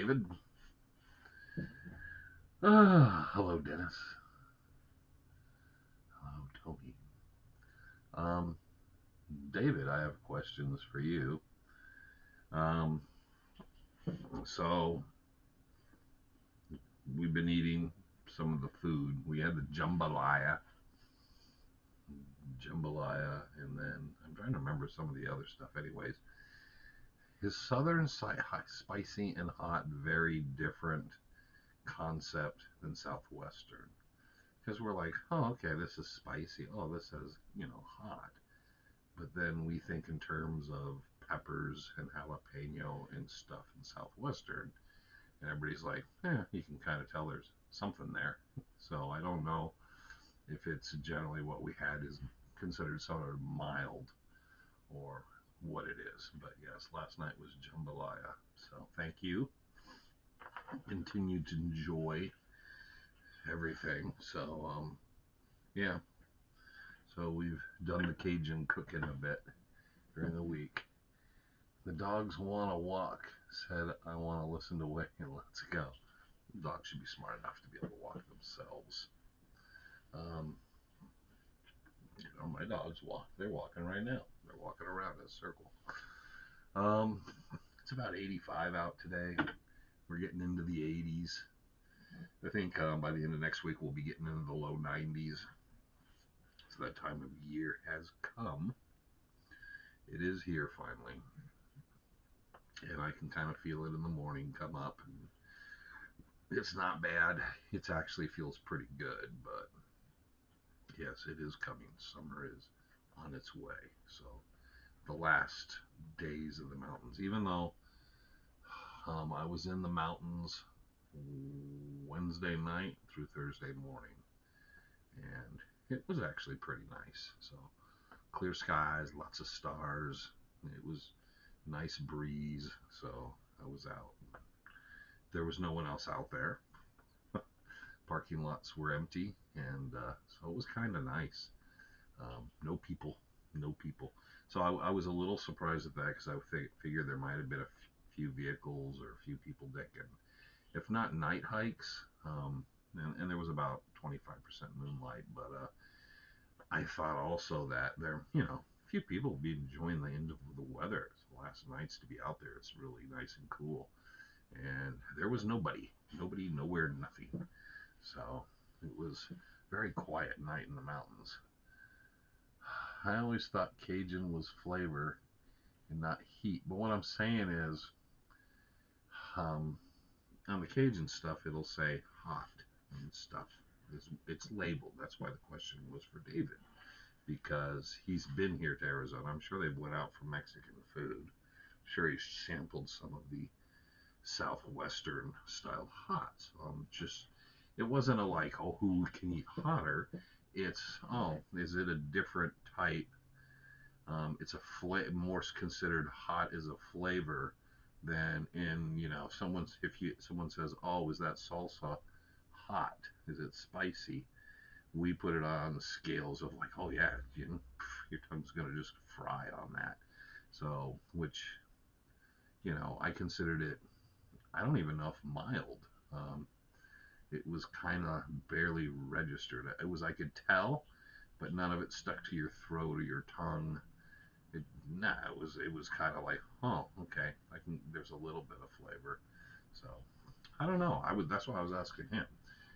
David. Hello, Dennis. Hello, Tony. Um, David, I have questions for you. Um, so we've been eating some of the food. We had the jambalaya, and then I'm trying to remember some of the other stuff. Anyways, is southern spicy and hot very different concept than southwestern? Because we're like, oh, okay, this is spicy. Oh, this is hot. But then we think in terms of peppers and jalapeno and stuff in southwestern, and everybody's like, you can kind of tell there's something there. So I don't know if it's generally what we had is considered sort of mild or what it is. But yes, last night was jambalaya. So thank you. Continue to enjoy everything. So yeah. So we've done the Cajun cooking a bit during the week. The dogs want to walk. Said I want to listen to Wayne. Let's go. The dogs should be smart enough to be able to walk themselves. Um, my dogs walk. They're walking right now. They're walking around in a circle. Um, it's about 85 out today. We're getting into the 80s. I think by the end of next week we'll be getting into the low 90s. So that time of year has come. It is here finally, and I can kind of feel it in the morning come up. And it's not bad. It actually feels pretty good, but yes, it is coming. Summer is on its way. So the last days of the mountains, even though I was in the mountains Wednesday night through Thursday morning, and it was actually pretty nice. So clear skies, lots of stars. It was nice breeze. So I was out. There was no one else out there. Parking lots were empty, and so it was kind of nice. No people, no people. So I was a little surprised at that because I figured there might have been a few vehicles or a few people decking. If not night hikes, and there was about 25% moonlight, but I thought also that there, a few people would be enjoying the end of the weather. It's the last nights to be out there. It's really nice and cool. And there was nobody, nowhere, nothing. So it was a very quiet night in the mountains. I always thought Cajun was flavor and not heat. But what I'm saying is, um, on the Cajun stuff, it'll say hot and stuff. It's labeled. That's why the question was for David, because he's been here to Arizona. I'm sure they went out for Mexican food. I'm sure he's sampled some of the southwestern style hots. Just it wasn't a like, oh, who can eat hotter? It's, oh, is it a different type? It's a more considered hot as a flavor than in, someone's, if you someone says, oh, is that salsa hot? Is it spicy? We put it on the scales of like, oh yeah, your tongue's gonna just fry on that. So, which, I considered it, I don't even know if mild. Um, it was kind of barely registered. It was, I could tell, but none of it stuck to your throat or your tongue. It was kind of like, oh, okay, I can. There's a little bit of flavor. So I don't know. That's why I was asking him,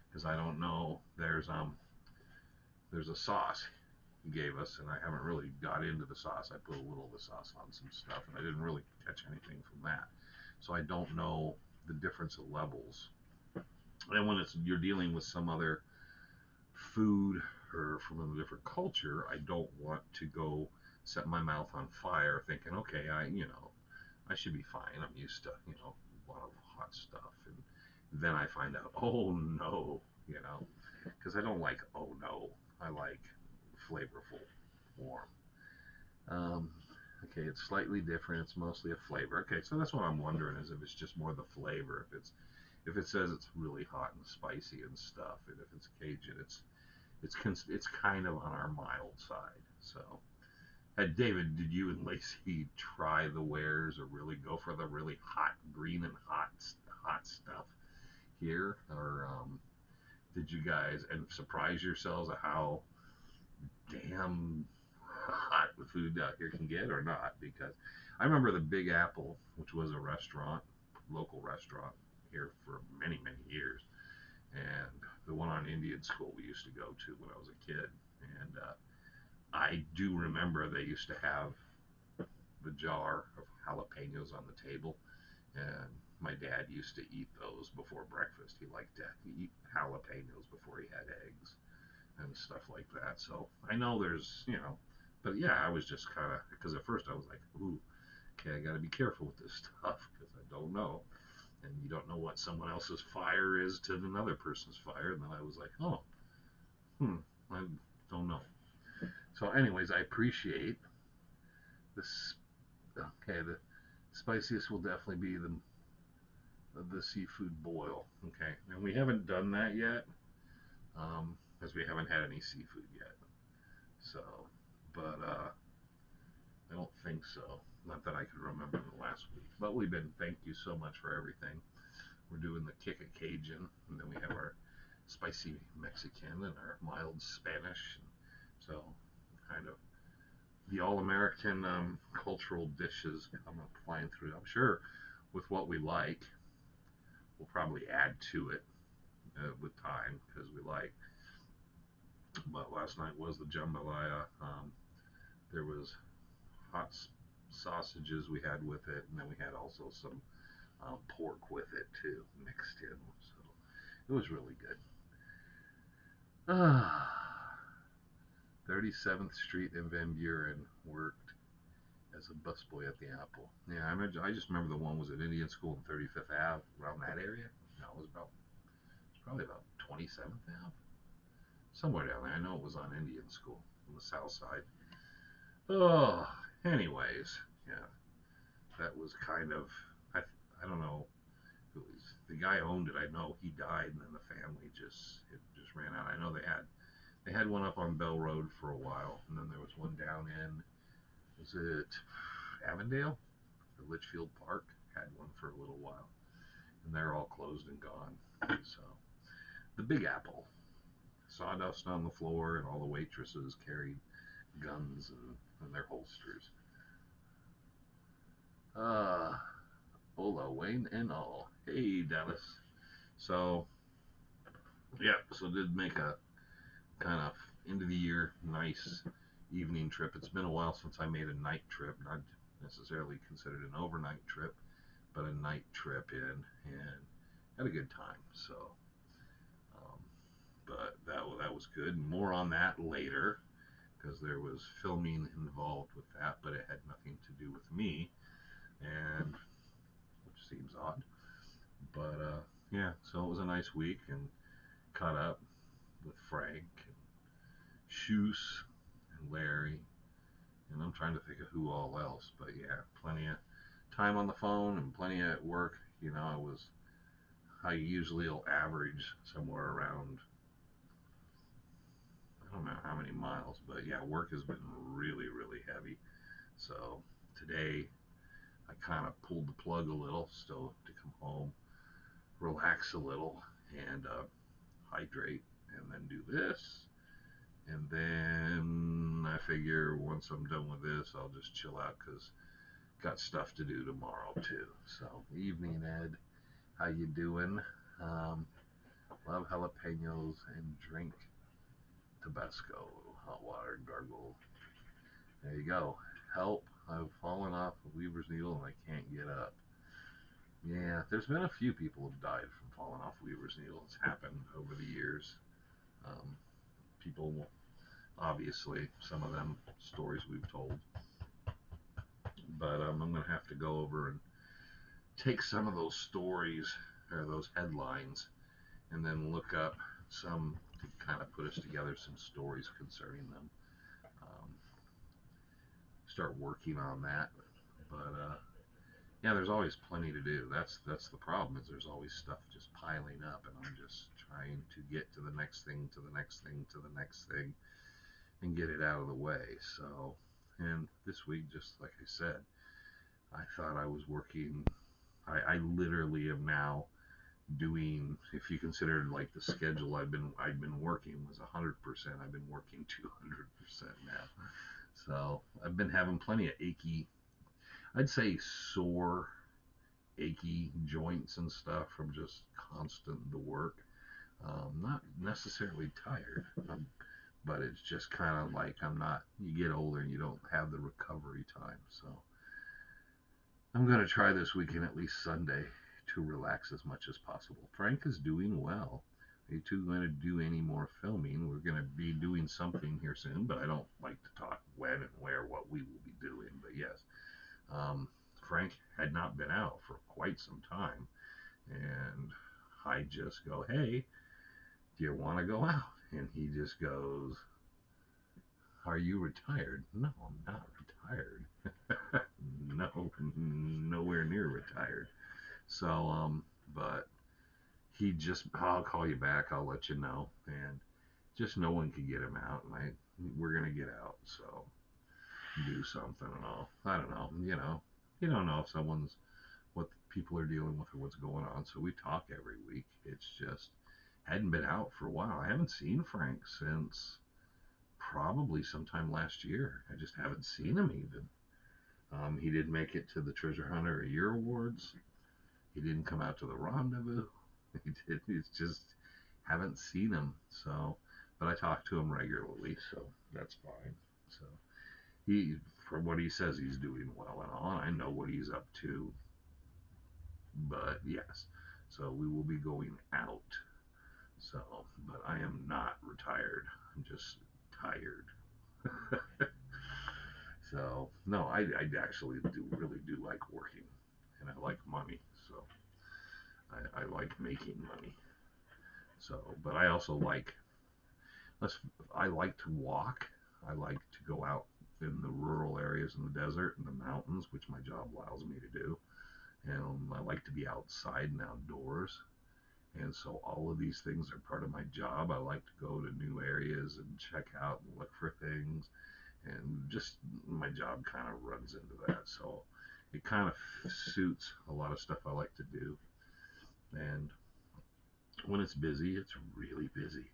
because I don't know. There's a sauce he gave us, and I haven't really got into the sauce. I put a little of the sauce on some stuff, and I didn't really catch anything from that. So I don't know the difference of levels. And when you're dealing with some other food or from a different culture, I don't want to go set my mouth on fire thinking, okay, I should be fine. I'm used to, a lot of hot stuff. And then I find out, oh no, because I don't like, oh no. I like flavorful, warm. Um, okay, it's slightly different. It's mostly a flavor. Okay, so that's what I'm wondering is if it's just more the flavor. If it says it's really hot and spicy and stuff, and if it's Cajun, it's kind of on our mild side. So, David, did you and Lacey try the wares or really go for the really hot green and hot stuff here, or did you guys and surprise yourselves at how damn hot the food out here can get, or not? Because I remember the Big Apple, which was a restaurant, local restaurant here for many, many years, and the one on Indian School we used to go to when I was a kid. And I do remember they used to have the jar of jalapenos on the table, and my dad used to eat those before breakfast. He liked to eat jalapenos before he had eggs and stuff like that. So I know but yeah, I was just kind of, because at first I was like, ooh, okay, I got to be careful with this stuff because I don't know. And you don't know what someone else's fire is to another person's fire. And then I was like, oh, I don't know. So, anyways, I appreciate this. Okay, the spiciest will definitely be the seafood boil. Okay, and we haven't done that yet, because we haven't had any seafood yet. So, but I don't think so. Not that I can remember the last week. But thank you so much for everything. We're doing the kick a Cajun, and then we have our spicy Mexican and our mild Spanish. So, kind of the all-American cultural dishes come up flying through. I'm sure with what we like, we'll probably add to it with time because we like. But last night was the jambalaya. There was hot sausages we had with it, and then we had also some pork with it too, mixed in. So it was really good. 37th Street in Van Buren worked as a busboy at the Apple. Yeah, I just remember the one was at Indian School in 35th Ave, around that area. No, it was probably about 27th Ave, somewhere down there. I know it was on Indian School on the south side. Oh, anyways, yeah, that was kind of, I don't know. It was the guy owned it. I know he died, and then the family just ran out. I know they had one up on Bell Road for a while, and then there was one down in, was it Avondale? The Litchfield Park had one for a little while, and they're all closed and gone. So the Big Apple, sawdust on the floor, and all the waitresses carried guns and their holsters. Hola, Wayne and all. Hey, Dallas. So yeah, so did make a kind of end of the year nice evening trip. It's been a while since I made a night trip, not necessarily considered an overnight trip, but a night trip in, and had a good time. So, um, but that was good. More on that later because there was filming involved with that, but it had nothing to do with me, and which seems odd. But yeah, so it was a nice week and caught up with Frank and Shoes and Larry, and I'm trying to think of who all else. But yeah, plenty of time on the phone and plenty at work. I usually will average somewhere around, I don't know how many miles, but yeah, work has been really, really heavy. So today I kind of pulled the plug a little, still to come home, relax a little, and hydrate, and then do this. And then I figure once I'm done with this, I'll just chill out because got stuff to do tomorrow too. So evening, Ed. How you doing? Um, love jalapenos and drink Tabasco hot water gargle. There you go. Help! I've fallen off a Weaver's needle and I can't get up. Yeah, there's been a few people who've died from falling off Weaver's needle. It's happened over the years. Um, people, obviously, some of them stories we've told. But I'm going to have to go over and take some of those stories or those headlines and then look up some to kind of put us together some stories concerning them. Um, Start working on that. But yeah, there's always plenty to do. That's the problem, is there's always stuff just piling up, and I'm just trying to get to the next thing, to the next thing, to the next thing, and get it out of the way. So, and this week, just like I said, I thought I was working. I literally am now doing, if you consider like the schedule I've been working was 100%, I've been working 200% now. So I've been having plenty of achy, I'd say sore, achy joints and stuff from just constant the work. Not necessarily tired, but it's just kind of like I'm not. You get older and you don't have the recovery time. So I'm going to try this weekend, at least Sunday, to relax as much as possible. Frank is doing well. Are you two going to do any more filming? We're going to be doing something here soon, but I don't like to talk when and where, what we will be doing. But yes, um, Frank had not been out for quite some time, and I just go, hey, do you want to go out? And he just goes, are you retired? No, I'm not retired. No, nowhere near retired. So, but he just, I'll call you back. I'll let you know. And just no one could get him out. And we're going to get out. So do something and all. I don't know. You don't know if what people are dealing with or what's going on. So we talk every week. It's just hadn't been out for a while. I haven't seen Frank since probably sometime last year. I just haven't seen him even. He didn't make it to the Treasure Hunter a Year Awards. He didn't come out to the Rendezvous. He did. He's just haven't seen him. So, but I talk to him regularly, so that's fine. So from what he says, he's doing well and all. And I know what he's up to. But yes, so we will be going out. So, but I am not retired. I'm just tired. So no, I actually really do like working, and I like money. So I like making money. So, but I also let's I like to walk. I like to go out in the rural areas in the desert and the mountains, which my job allows me to do. And I like to be outside and outdoors. And so all of these things are part of my job. I like to go to new areas and check out and look for things. And just my job kind of runs into that. So it kind of suits a lot of stuff I like to do. And when it's busy, it's really busy.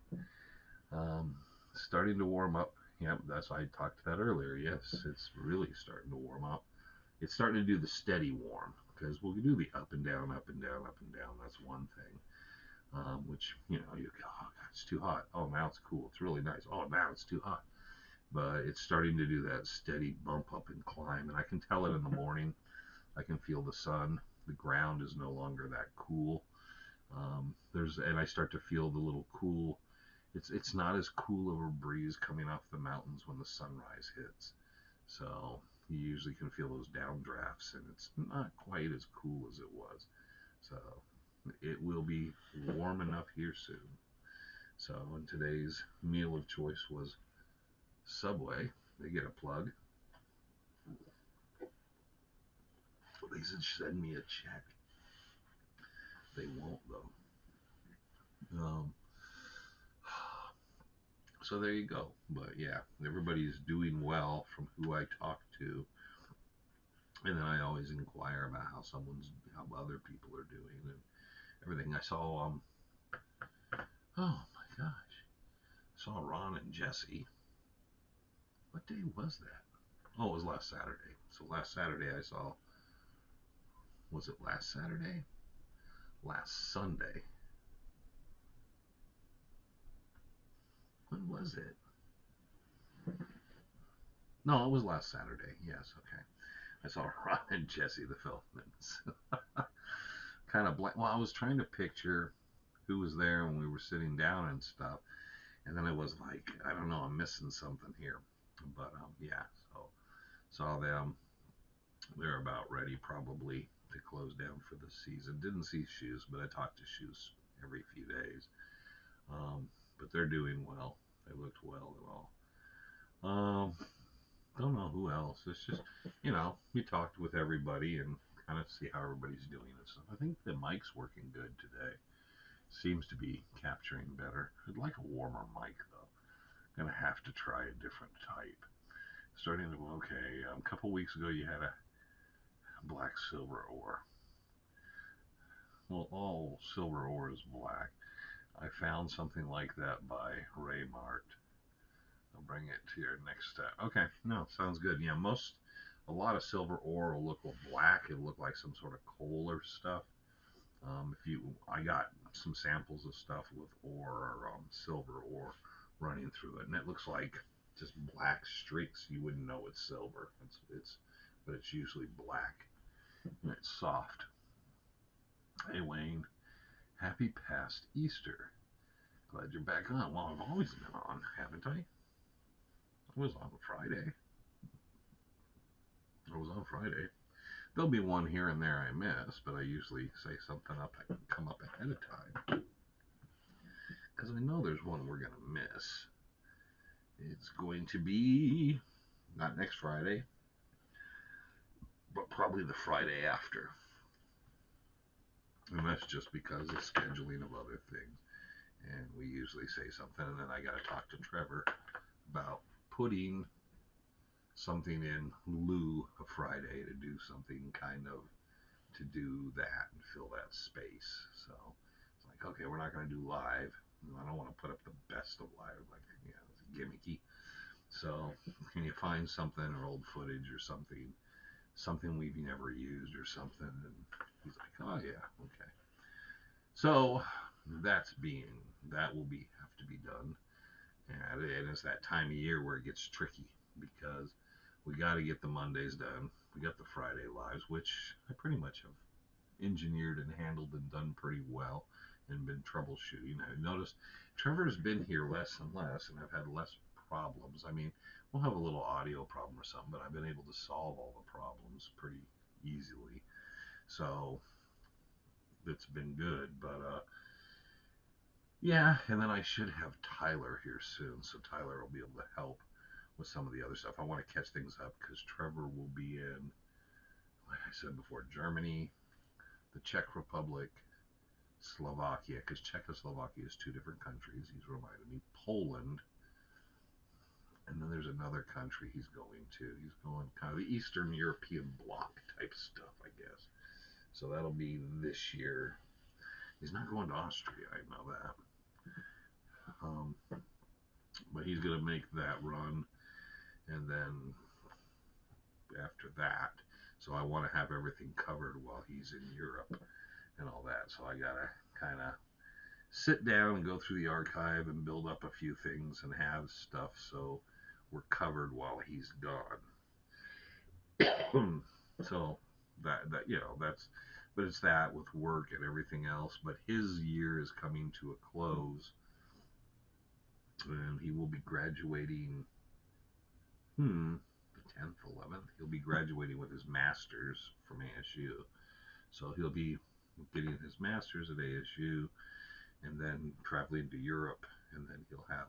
Um, Starting to warm up. Yeah, that's why I talked to that earlier. Yes, it's really starting to warm up. It's starting to do the steady warm because we'll do the up and down, up and down, up and down. That's one thing. Which you go, oh God, it's too hot. Oh, now it's cool. It's really nice. Oh, now it's too hot. But it's starting to do that steady bump up and climb, and I can tell it in the morning. I can feel the sun. The ground is no longer that cool. And I start to feel the little cool. It's not as cool of a breeze coming off the mountains when the sunrise hits. So you usually can feel those downdrafts, and it's not quite as cool as it was. So it will be warm enough here soon. So, and today's meal of choice was Subway. They get a plug. They should send me a check. They won't though. So there you go. But yeah, everybody's doing well from who I talk to, and then I always inquire about how other people are doing and everything. I saw oh my gosh, I saw Ron and Jesse. What day was that? Oh, it was last Saturday. So last Saturday I saw. Was it last Saturday? Last Sunday. When was it? No, it was last Saturday. Yes, okay. I saw Ron and Jesse the Feldmans. Kind of blank. Well, I was trying to picture who was there when we were sitting down and stuff, and then I was like, I don't know, I'm missing something here. But yeah, so saw them. They're about ready probably to close down for the season. Didn't see Shoes, but I talk to Shoes every few days. But they're doing well. They looked well and all. Don't know who else. It's just, we talked with everybody and kind of see how everybody's doing and stuff. I think the mic's working good today. Seems to be capturing better. I'd like a warmer mic though. Gonna have to try a different type. Starting to, okay, a couple weeks ago you had a black silver ore. Well, all silver ore is black. I found something like that by Raymart. I'll bring it to your next step. Okay, no, sounds good. Yeah, a lot of silver ore will look black. It'll look like some sort of coal or stuff. I got some samples of stuff with ore or silver ore running through it, and it looks like just black streaks. You wouldn't know it's silver. But it's usually black, and it's soft. Hey Wayne, happy past Easter. Glad you're back on. Well, I've always been on, haven't I? I was on Friday. I was on Friday. There'll be one here and there I miss, but I usually say something up. I can come up ahead of time because I know there's one we're gonna miss. It's going to be not next Friday, but probably the Friday after, and that's just because of scheduling of other things. And we usually say something, and then I got to talk to Trevor about putting something in lieu of Friday to do something kind of to do that and fill that space. So it's like, okay, we're not going to do live. I don't want to put up the best of live, like, it's gimmicky. So can you find something or old footage or something we've never used or something? And he's like, oh yeah, okay. So that will have to be done. And it's that time of year where it gets tricky because we got to get the Mondays done. We got the Friday lives, which I pretty much have engineered and handled and done pretty well and been troubleshooting. I've noticed Trevor's been here less and less, and I've had less problems. I mean, we'll have a little audio problem or something, but I've been able to solve all the problems pretty easily. So it's been good, but yeah, and then I should have Tyler here soon, so Tyler will be able to help with some of the other stuff. I want to catch things up because Trevor will be in, like I said before, Germany, the Czech Republic, Slovakia, because Czechoslovakia is two different countries. He's reminded me. Poland, and then there's another country he's going to. He's going kind of the Eastern European bloc type stuff, I guess. So that'll be this year. He's not going to Austria, I know that. But he's going to make that run, and then after that, so I want to have everything covered while he's in Europe and all that. So I got to kind of sit down and go through the archive and build up a few things and have stuff so we're covered while he's gone. So that's but it's that with work and everything else. But his year is coming to a close, and he will be graduating. The 10th, 11th. He'll be graduating with his master's from ASU. So he'll be getting his master's at ASU, and then traveling to Europe, and then he'll have,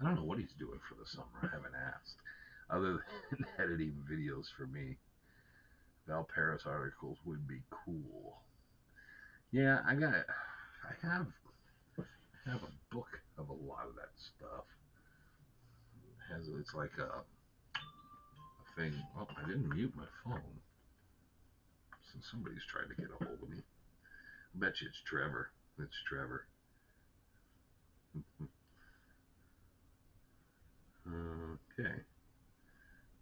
I don't know what he's doing for the summer. I haven't asked, other than editing videos for me. Val Paris articles would be cool. Yeah, I have a book of a lot of that stuff. It's like a thing. Oh, I didn't mute my phone. So somebody's trying to get a hold of me. I bet you it's Trevor. It's Trevor. Okay.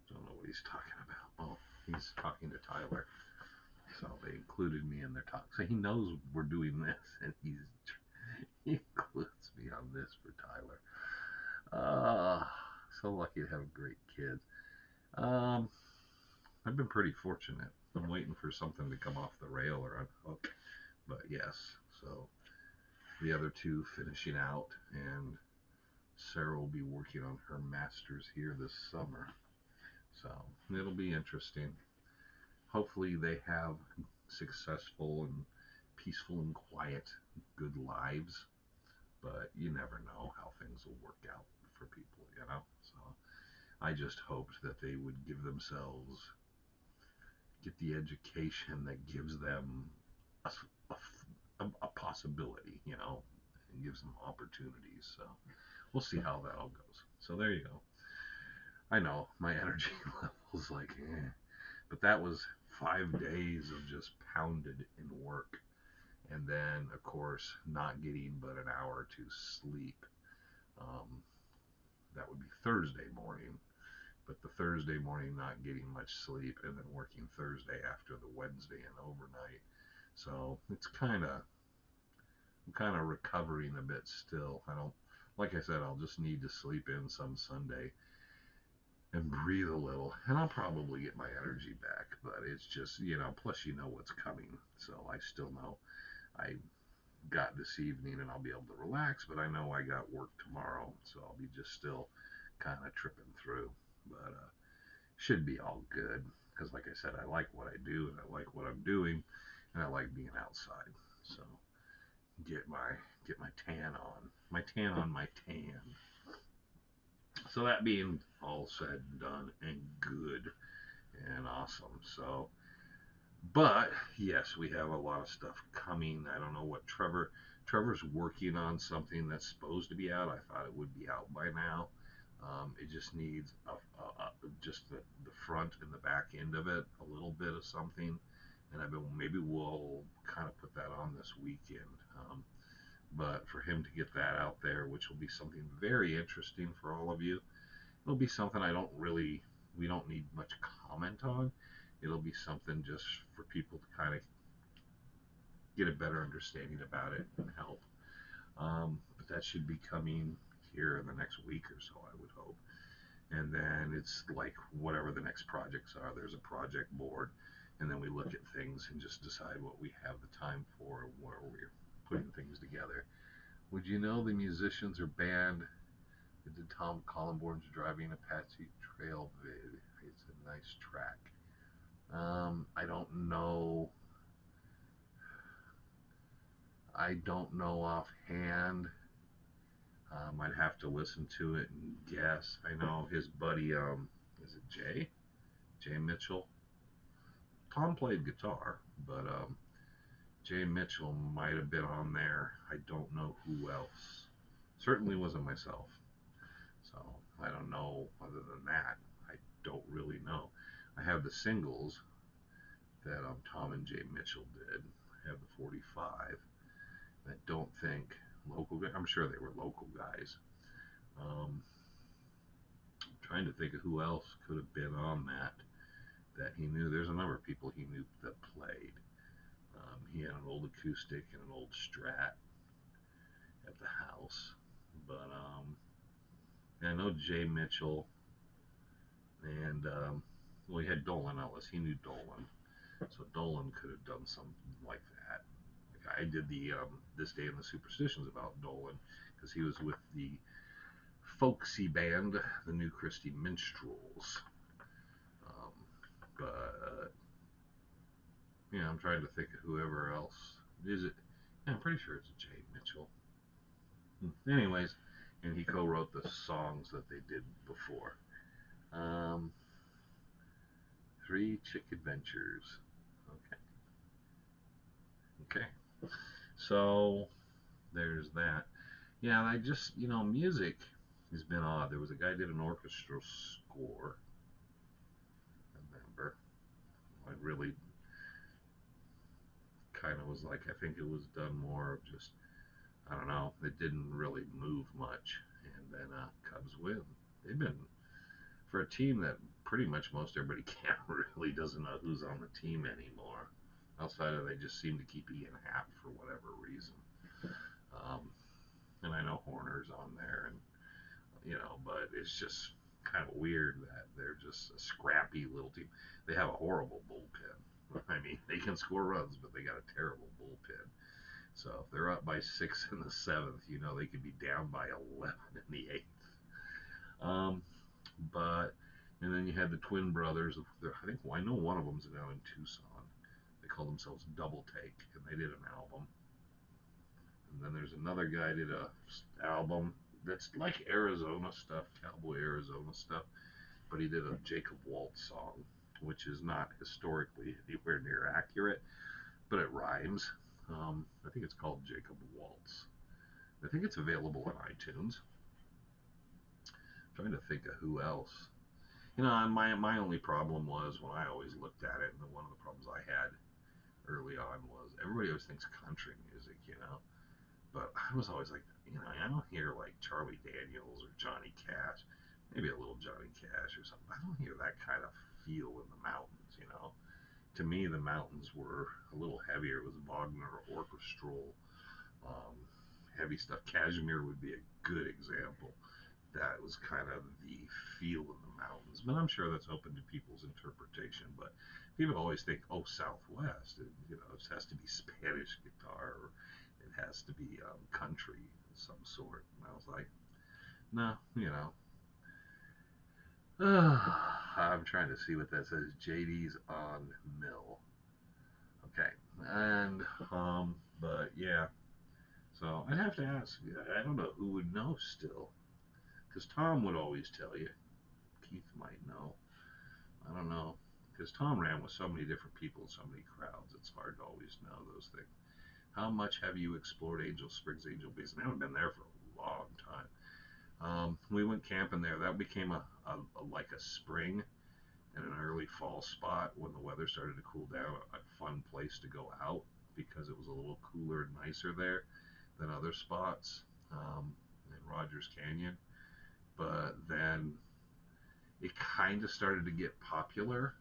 Don't know what he's talking about. Oh, he's talking to Tyler. So they included me in their talk. So he knows we're doing this, and he includes me on this for Tyler. So lucky to have great kids. I've been pretty fortunate. I'm waiting for something to come off the rail or unhook. But yes, so the other two finishing out, and Sarah will be working on her master's here this summer. So it'll be interesting. Hopefully they have successful and peaceful and quiet, good lives. But you never know how things will work out for people, you know? So I just hoped that they would get the education that gives them a possibility, you know, and gives them opportunities. So we'll see how that all goes. So there you go. I know my energy level's like, but that was 5 days of just pounded in work, and then of course not getting but an hour to sleep. Um, that would be Thursday morning, but the Thursday morning not getting much sleep, and then working Thursday after the Wednesday and overnight. So it's I'm kind of recovering a bit still. I don't, like I said, I'll just need to sleep in some Sunday and breathe a little, and I'll probably get my energy back. But it's just, plus what's coming. So I still know I got this evening and I'll be able to relax, but I know I got work tomorrow, so I'll be just still kind of tripping through. But should be all good because, like I said, I like what I do and I like what I'm doing, and I like being outside. So get my tan on, my tan. So that being all said and done and good and awesome. So, but yes, we have a lot of stuff coming. I don't know what Trevor's working on something that's supposed to be out. I thought it would be out by now. It just needs just the front and the back end of it, a little bit of something. And maybe we'll kind of put that on this weekend. But for him to get that out there, which will be something very interesting for all of you, it'll be something we don't need much comment on. It'll be something just for people to kind of get a better understanding about it and help. But that should be coming here in the next week or so, I would hope. And then it's like whatever the next projects are, there's a project board, and then we look at things and just decide what we have the time for and where we're putting things together. Would you know the musicians are banned? Did Tom Collinborn's Driving Apache Trail vid? It's a nice track. I don't know. I don't know offhand. I'd have to listen to it and guess. I know his buddy, is it Jay? Jay Mitchell? Tom played guitar, but Jay Mitchell might have been on there. I don't know who else. Certainly wasn't myself. So I don't know. Other than that, I don't really know. I have the singles that Tom and Jay Mitchell did. I have the 45. I don't think local guys. I'm sure they were local guys. Trying to think of who else could have been on that he knew. There's a number of people he knew that played. He had an old acoustic and an old Strat at the house. But I know Jay Mitchell and well, he had Dolan Ellis. He knew Dolan, so Dolan could have done something like that. Like I did the This Day in the Superstitions about Dolan because he was with the folksy band, the New Christie Minstrels. Um, but yeah, I'm trying to think of whoever else. Is it? Yeah, I'm pretty sure it's Jay Mitchell. Anyways, and he co-wrote the songs that they did before. Um, Three Chick Adventures. Okay. Okay. So there's that. Yeah, I just, music has been odd. There was a guy who did an orchestral score. I remember. I really kind of was like, I think it was done more of just, I don't know, it didn't really move much. And then Cubs win. They've been, for a team that pretty much most everybody can't really doesn't know who's on the team anymore. Outside of they just seem to keep Ian Happ for whatever reason. Um, and I know Horner's on there, and but it's just kind of weird that they're just a scrappy little team. They have a horrible bullpen. I mean, they can score runs, but they got a terrible bullpen. So if they're up by 6 in the 7th, they could be down by 11 in the 8th. But and then you had the twin brothers. I know one of them's now in Tucson. They call themselves Double Take, and they did an album. And then there's another guy did a album that's like Arizona stuff, cowboy Arizona stuff, but he did a Jacob Waltz song, which is not historically anywhere near accurate, but it rhymes. I think it's called Jacob Waltz. I think it's available on iTunes. I'm trying to think of who else. And my only problem was when I always looked at it, and one of the problems I had early on was. Everybody always thinks country music, you know, but I was always like, you know, I don't hear like Charlie Daniels or Johnny Cash, maybe a little Johnny Cash or something. I don't hear that kind of feel in the mountains, you know. To me, the mountains were a little heavier. It was Wagner orchestral, um, heavy stuff. Kashmir would be a good example. That was kind of the feel of the mountains. But I'm sure that's open to people's interpretation. But people always think, oh, Southwest, and, you know, it has to be Spanish guitar, or it has to be country of some sort. And I was like, no, you know. I'm trying to see what that says. JD's on Mill. Okay, and but yeah. So I'd have to ask. I don't know who would know still, because Tom would always tell you. Keith might know. I don't know. Because Tom ran with so many different people, so many crowds, it's hard to always know those things. How much have you explored Angel Springs, Angel Basin? I haven't been there for a long time. We went camping there. That became a like a spring and an early fall spot when the weather started to cool down. A fun place to go out because it was a little cooler and nicer there than other spots in Rogers Canyon. But then it kind of started to get popular,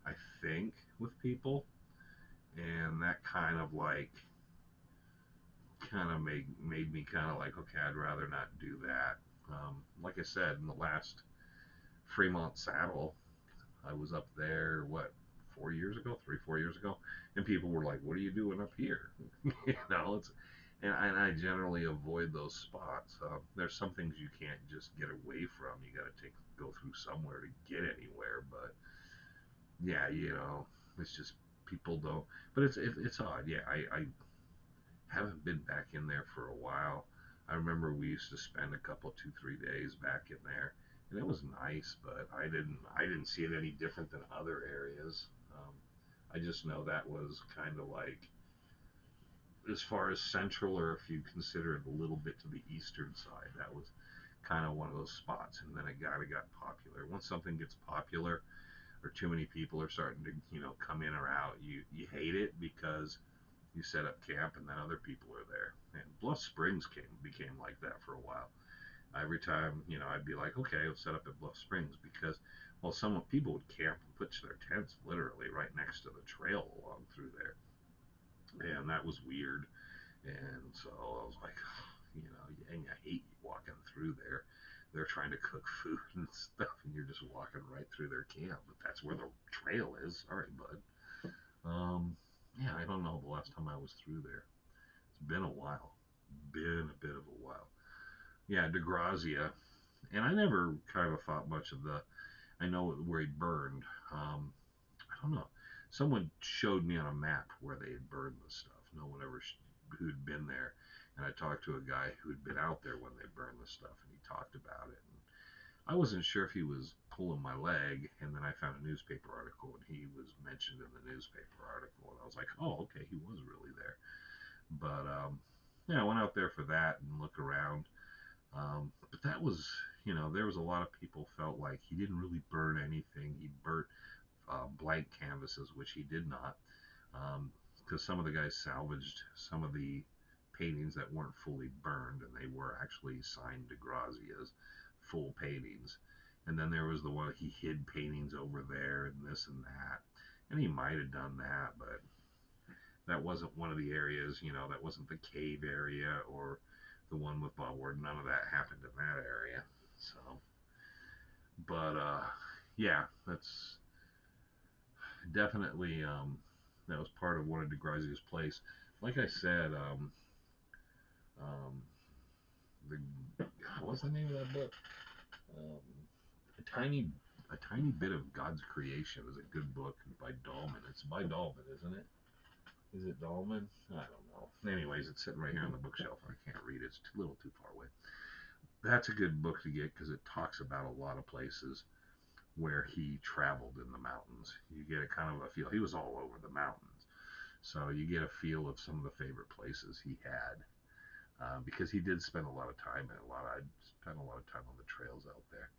I think, with people, and that kind of made me kind of like, okay, I'd rather not do that. Like I said, in the last Fremont Saddle, I was up there, what, 4 years ago, 3, 4 years ago, and people were like, "What are you doing up here?" you know, and I generally avoid those spots. There's some things you can't just get away from. You got to go through somewhere to get anywhere. But yeah, you know, it's just people don't. But it's odd. Yeah, I haven't been back in there for a while. I remember we used to spend a couple, 2, 3 days back in there, and it was nice. But I didn't see it any different than other areas. I just know that was kind of like, as far as central, or if you consider it a little bit to the eastern side, that was kind of one of those spots. And then it got popular. Once something gets popular, or too many people are starting to, you know, come in or out, you hate it because you set up camp and then other people are there. And Bluff Springs became like that for a while. Every time, you know, I'd be like, okay, I'll set up at Bluff Springs because, well, some people would camp and put their tents literally right next to the trail along through there, and that was weird. And so I was like, you know, and I hate walking through there. They're trying to cook food and stuff, and you're just walking right through their camp. But that's where the trail is. Sorry, bud. Yeah, I don't know the last time I was through there. It's been a while. Been a bit of a while. Yeah, DeGrazia. And I never kind of thought much of the. I know where he burned. I don't know. Someone showed me on a map where they had burned the stuff. No one ever who'd been there. And I talked to a guy who'd been out there when they burned the stuff, and he talked about it. And I wasn't sure if he was pulling my leg, and then I found a newspaper article, and he was mentioned in the newspaper article, and I was like, oh, okay, he was really there. But yeah, I went out there for that and look around. But that was, you know, there was a lot of people felt like he didn't really burn anything. He burnt blank canvases, which he did not, because some of the guys salvaged some of the paintings that weren't fully burned, and they were actually signed DeGrazia's full paintings. And then there was the one he hid paintings over there and this and that, and he might have done that, but that wasn't one of the areas. You know, that wasn't the cave area or the one with Bob Ward. None of that happened in that area. So, but yeah, that's definitely that was part of one of DeGrazia's place. Like I said, um, the God, what's the name of that book? Um, a tiny a tiny bit of God's creation is a good book by Dahlman. It's by Dahlman, isn't it? Is it Dahlman? I don't know. Anyways, it's sitting right here on the bookshelf. I can't read it. It's a little too far away. That's a good book to get because it talks about a lot of places where he traveled in the mountains. You get a kind of a feel. He was all over the mountains. So you get a feel of some of the favorite places he had, because he did spend a lot of time in a lot. I spent a lot of time on the trails out there.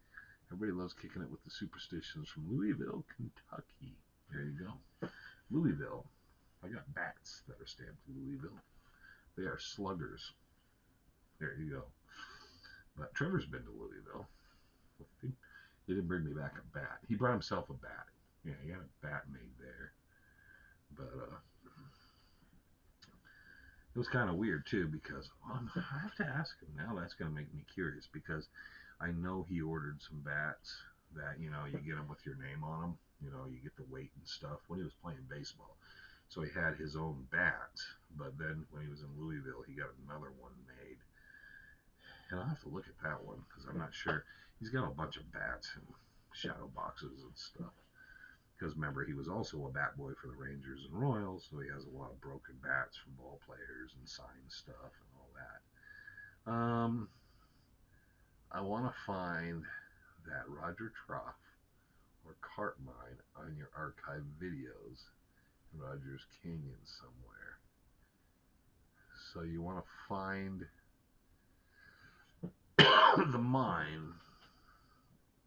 Everybody loves kicking it with the Superstitions from Louisville, Kentucky. There you go, Louisville. I got bats that are stamped in Louisville. They are sluggers. There you go. But Trevor's been to Louisville. I think he didn't bring me back a bat. He brought himself a bat. Yeah, he got a bat made there. But it was kind of weird too because I have to ask him now. That's going to make me curious because I know he ordered some bats that you get them with your name on them. You get the weight and stuff when he was playing baseball. So he had his own bats, but then when he was in Louisville, he got another one made. And I'll have to look at that one because I'm not sure. He's got a bunch of bats and shadow boxes and stuff. Because remember, he was also a bat boy for the Rangers and Royals, so he has a lot of broken bats from ball players and signed stuff and all that. I want to find that Roger Trough or Cartmine on your archive videos in Rogers Canyon somewhere. So you want to find the mine.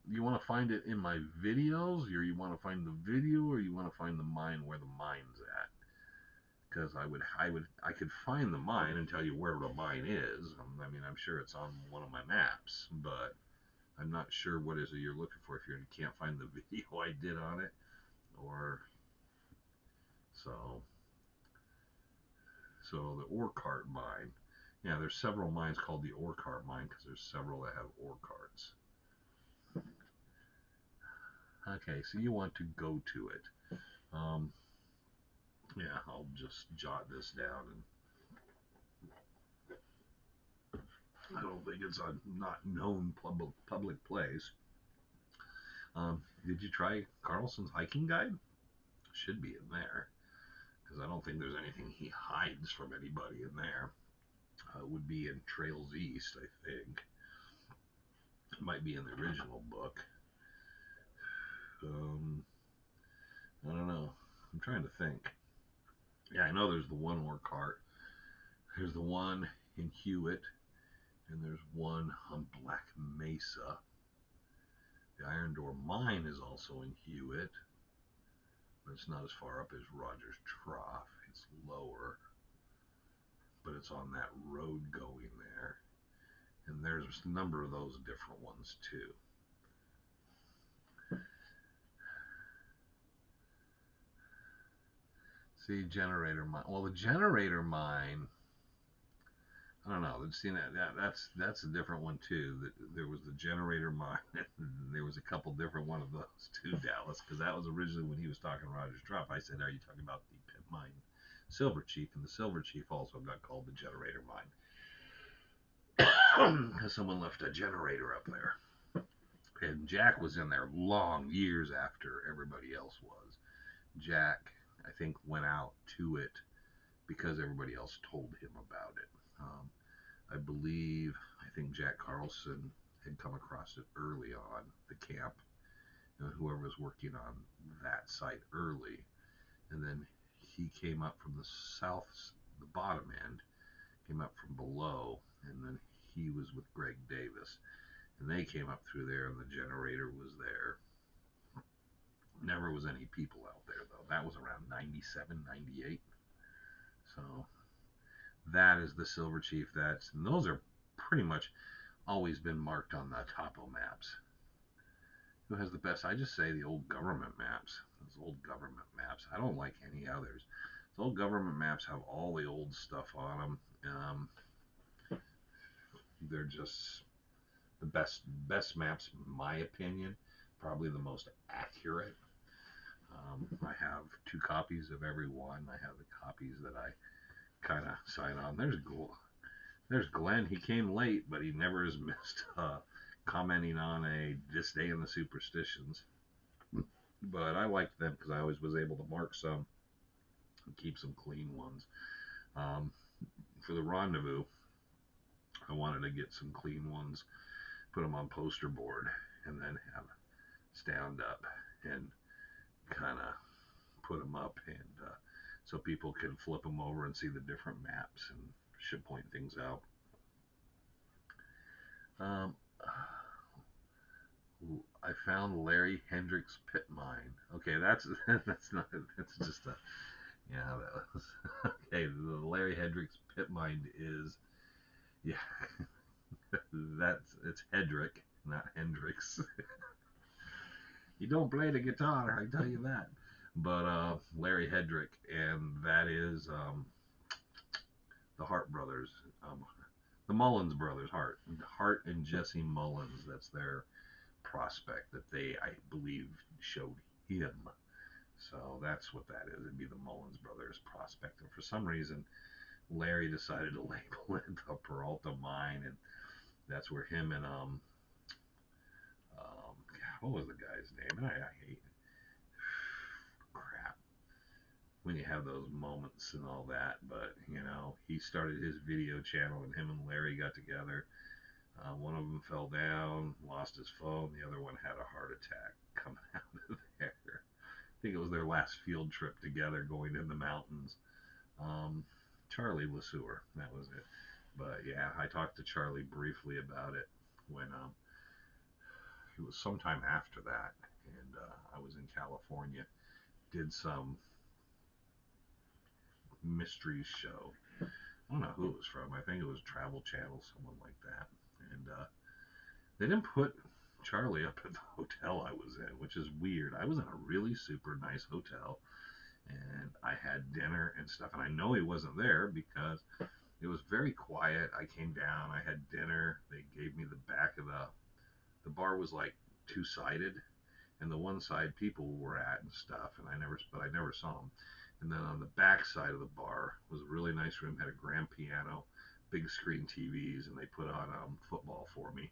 You want to find it in my videos, or you want to find the video, or you want to find the mine where the mine's at? Because I could find the mine and tell you where the mine is. I mean, I'm sure it's on one of my maps, but I'm not sure what is it you're looking for if you can't find the video I did on it, or so the ore cart mine. Yeah, there's several mines called the ore cart mine because there's several that have ore carts. Okay, so you want to go to it. Yeah, I'll just jot this down. And I don't think it's a not known public place. Did you try Carlson's hiking guide? Should be in there because I don't think there's anything he hides from anybody in there. It would be in Trails East, I think. It might be in the original book. I don't know. I'm trying to think. Yeah, I know there's the one ore cart. There's the one in Hewitt, and there's one on Black Mesa. The Iron Door Mine is also in Hewitt, but it's not as far up as Rogers Trough. It's lower, but it's on that road going there. And there's a number of those different ones too. See, generator mine. Well, the generator mine, I don't know. See, that's a different one too. There was the generator mine. There was a couple different one of those too, Dallas, because that was originally when he was talking Rogers Trough. I said, "Are you talking about the pit mine, Silver Chief?" And the Silver Chief also got called the generator mine because someone left a generator up there. And Jack was in there long years after everybody else was. Jack, I think, went out to it because everybody else told him about it. I think Jack Carlson had come across it early on the camp, whoever was working on that site early, and then he came up from the south, the bottom end, came up from below, and then he was with Greg Davis, and they came up through there, and the generator was there. Never was any people out there though. That was around 97, 98. So that is the Silver Chief. And those are pretty much always been marked on the topo maps. Who has the best? I just say the old government maps. Those old government maps. I don't like any others. Those old government maps have all the old stuff on them. They're just the best maps, in my opinion. Probably the most accurate. I have 2 copies of every one. I have the copies that I kind of sign on. There's Glenn. He came late, but he never has missed commenting on this day in the Superstitions. But I liked them because I always was able to mark some and keep some clean ones. For the rendezvous, I wanted to get some clean ones, put them on poster board, and then have stand up and kind of put them up, and so people can flip them over and see the different maps and should point things out. I found Larry Hendricks pit mine. Okay, that's just Yeah, that was okay. The Larry Hendricks Pit Mind is, yeah, it's Hedrick, not Hendrix. You don't play the guitar, I tell you that. But Larry Hedrick, and that is the Hart brothers, um, the Mullins brothers, Hart and Jesse Mullins. That's their prospect that they, I believe, showed him. So that's what that is. It'd be the Mullins brothers prospect. And for some reason, Larry decided to label it the Peralta Mine, and that's where him and what was the guy's name? And I hate crap when you have those moments and all that. But he started his video channel, and him and Larry got together. One of them fell down, lost his phone. The other one had a heart attack coming out of there. I think it was their last field trip together, going in the mountains. Um, Charlie LeSueur, that was it. But yeah, I talked to Charlie briefly about it when it was sometime after that, and I was in California. Did some mystery show. I don't know who it was from. I think it was Travel Channel, someone like that. And they didn't put Charlie up at the hotel I was in, which is weird. I was in a really super nice hotel, and I had dinner and stuff. And I know he wasn't there because it was very quiet. I came down, I had dinner. They gave me the back of the bar was like two-sided, and the one side people were at and stuff, and I never saw them. And then on the back side of the bar was a really nice room, had a grand piano, big screen TVs, and they put on football for me.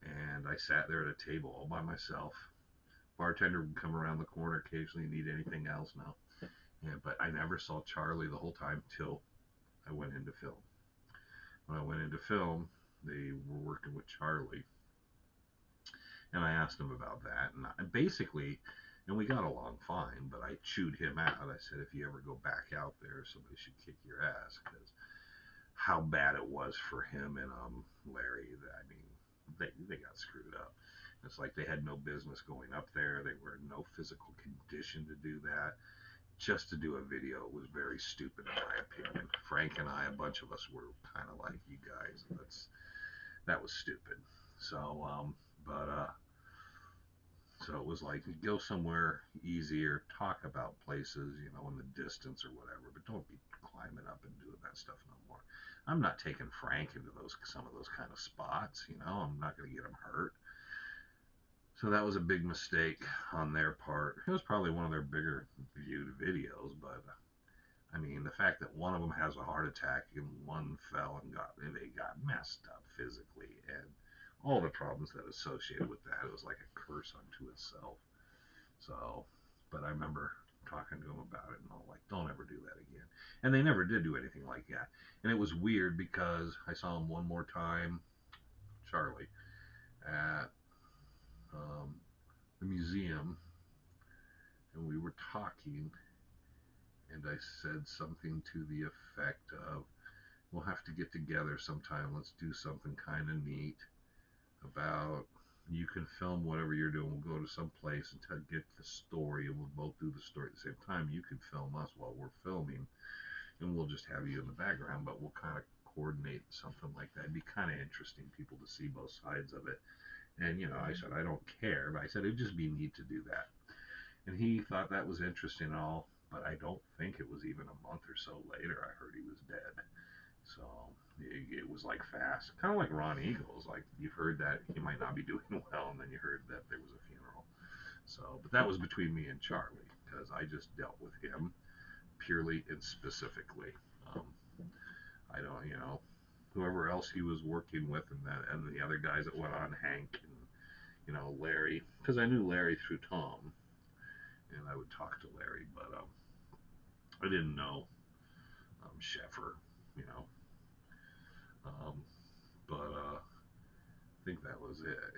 And I sat there at a table all by myself. Bartender would come around the corner occasionally, need anything else now. Yeah, but I never saw Charlie the whole time till I went into film. When I went into film, they were working with Charlie, and I asked him about that, and basically, and we got along fine, but I chewed him out. I said, if you ever go back out there, somebody should kick your ass, because how bad it was for him and Larry. I mean, they got screwed up. It's like they had no business going up there. They were in no physical condition to do that. Just to do a video was very stupid in my opinion. Frank and I, a bunch of us, were kind of like, you guys, that was stupid. So, so it was like, go somewhere easier, talk about places, in the distance or whatever, but don't be climbing up and doing that stuff no more. I'm not taking Frank into some of those kind of spots, I'm not going to get him hurt. So that was a big mistake on their part. It was probably one of their bigger viewed videos, but I mean, the fact that one of them has a heart attack and one fell and they got messed up physically, and all the problems that associated with that, it was like a curse unto itself. So, but I remember talking to him about it and all, like, don't ever do that again. And they never did do anything like that. And it was weird because I saw him one more time, Charlie, at um, the museum, and we were talking, and I said something to the effect of, we'll have to get together sometime. Let's do something kind of neat about, you can film whatever you're doing. We'll go to some place and get the story, and we'll both do the story at the same time. You can film us while we're filming, and we'll just have you in the background, but we'll kind of coordinate something like that. It'd be kind of interesting, people to see both sides of it. And, I said, I don't care, but I said, it'd just be neat to do that. And he thought that was interesting and all, but I don't think it was even a month or so later I heard he was dead. So it was like fast, kind of like Ron Eagles. Like, you've heard that he might not be doing well, and then you heard that there was a funeral. So, but that was between me and Charlie, because I just dealt with him purely and specifically. Um, I don't, whoever else he was working with, and the other guys that went on, Hank and Larry, because I knew Larry through Tom, and I would talk to Larry, but I didn't know Sheffer, you know. Um, but I think that was it,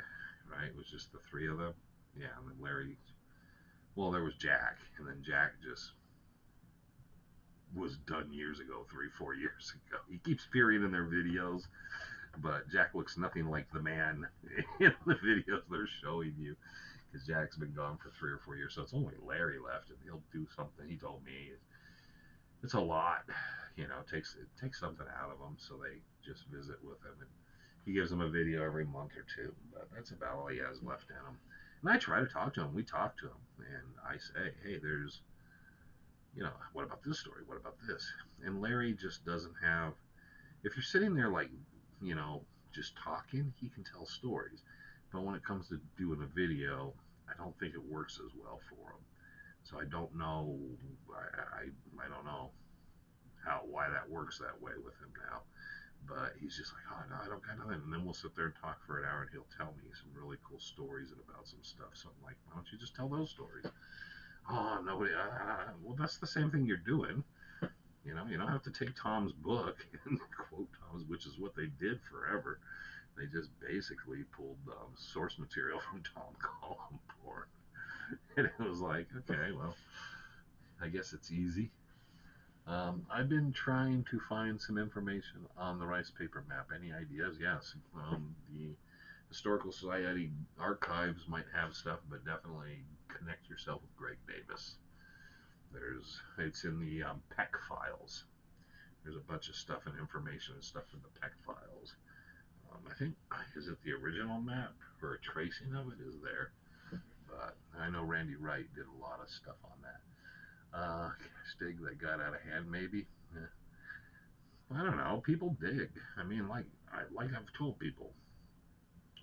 right? It was just the three of them. Yeah, and then Larry. Well, there was Jack, and then Jack just was done years ago, 3, 4 years ago. He keeps appearing in their videos, but Jack looks nothing like the man in the videos they're showing you, because Jack's been gone for 3 or 4 years. So it's only Larry left, and he'll do something. He told me it's a lot. It takes something out of them, so they just visit with him, and he gives them a video every month or two. But that's about all he has left in him. And I try to talk to him. We talk to him, and I say, hey, what about this story? What about this? And Larry just doesn't have. If you're sitting there like, you know, just talking, he can tell stories. But when it comes to doing a video, I don't think it works as well for him. So I don't know. I don't know why that works that way with him now. But he's just like, oh no, I don't got nothing. And then we'll sit there and talk for an hour, and he'll tell me some really cool stories and about some stuff. So I'm like, why don't you just tell those stories? Oh, nobody. Well, that's the same thing you're doing. You don't have to take Tom's book and quote Tom's, which is what they did forever. They just basically pulled source material from Tom Collum for, and it was like, okay, well, I guess it's easy. I've been trying to find some information on the rice paper map. Any ideas? Yes. The Historical Society archives might have stuff, but definitely connect yourself with Greg Davis. It's in the Peck files. There's a bunch of stuff and information and stuff in the Peck files. I think, is it the original map or a tracing of it is there? But I know Randy Wright did a lot of stuff on that. Stig that got out of hand, maybe. Yeah. I don't know. People dig. I mean, like I've told people,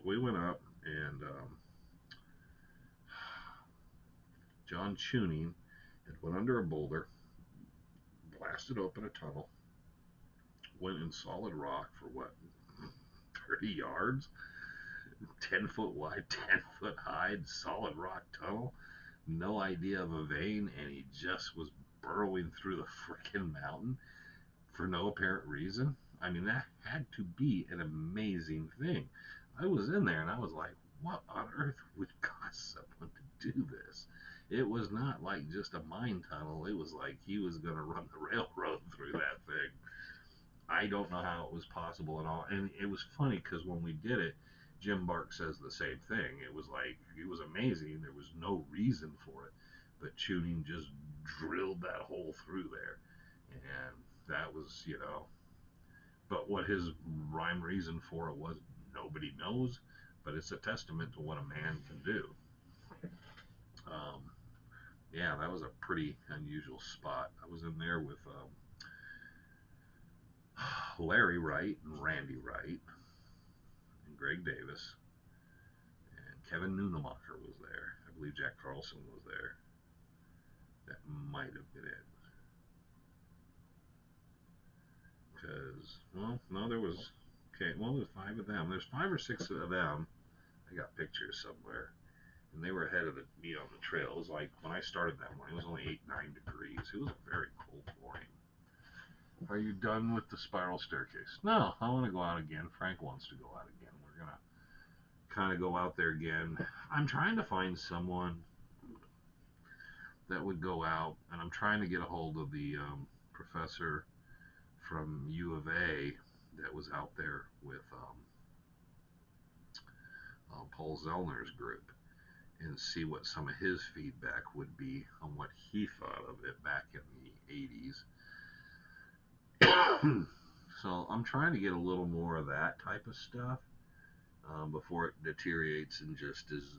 we went up and John Tuning had went under a boulder, blasted open a tunnel, went in solid rock for what, 30 yards, 10 foot wide, 10 foot high, solid rock tunnel. No idea of a vein, and he just was burrowing through the freaking mountain for no apparent reason. I mean, that had to be an amazing thing. I was in there and I was like, what on earth would cause someone to do this? It was not like just a mine tunnel. It was like he was going to run the railroad through that thing. I don't know how it was possible at all. And it was funny because when we did it, Jim Bark says the same thing. It was like, it was amazing. There was no reason for it. But Tuning just drilled that hole through there. And that was, but what his rhyme reason for it was, nobody knows. But it's a testament to what a man can do. Um, yeah, that was a pretty unusual spot. I was in there with Larry Wright and Randy Wright and Greg Davis, and Kevin Nunemacher was there. I believe Jack Carlson was there. That might have been it. Because, well, no, there was, okay, well, there's five of them. There's 5 or 6 of them. I got pictures somewhere. And they were ahead of me on the trail. It was like, when I started that morning, it was only 8, 9 degrees. It was a very cold morning. Are you done with the spiral staircase? No, I want to go out again. Frank wants to go out again. We're going to kind of go out there again. I'm trying to find someone that would go out, and I'm trying to get a hold of the professor from U of A that was out there with Paul Zellner's group and see what some of his feedback would be on what he thought of it back in the 80s. So I'm trying to get a little more of that type of stuff before it deteriorates and just is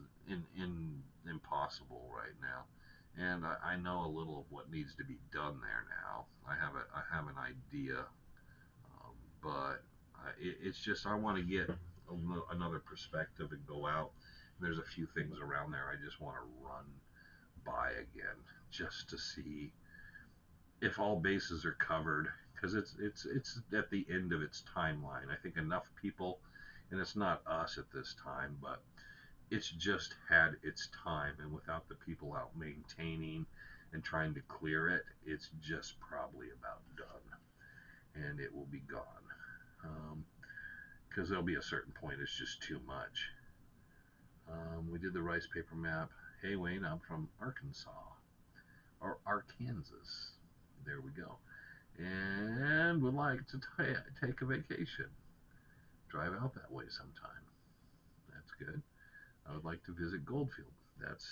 impossible right now. And I know a little of what needs to be done there now. I have an idea, but it's just I want to get another perspective and go out. There's a few things around there I just want to run by again just to see if all bases are covered, because it's at the end of its timeline. I think enough people, and it's not us at this time, but it's just had its time, and without the people out maintaining and trying to clear it, it's just probably about done, and it will be gone. Because there'll be a certain point it's just too much. We did the rice paper map. Hey Wayne, I'm from Arkansas or Arkansas. There we go. And would like to take a vacation. Drive out that way sometime. That's good. I would like to visit Goldfield. That's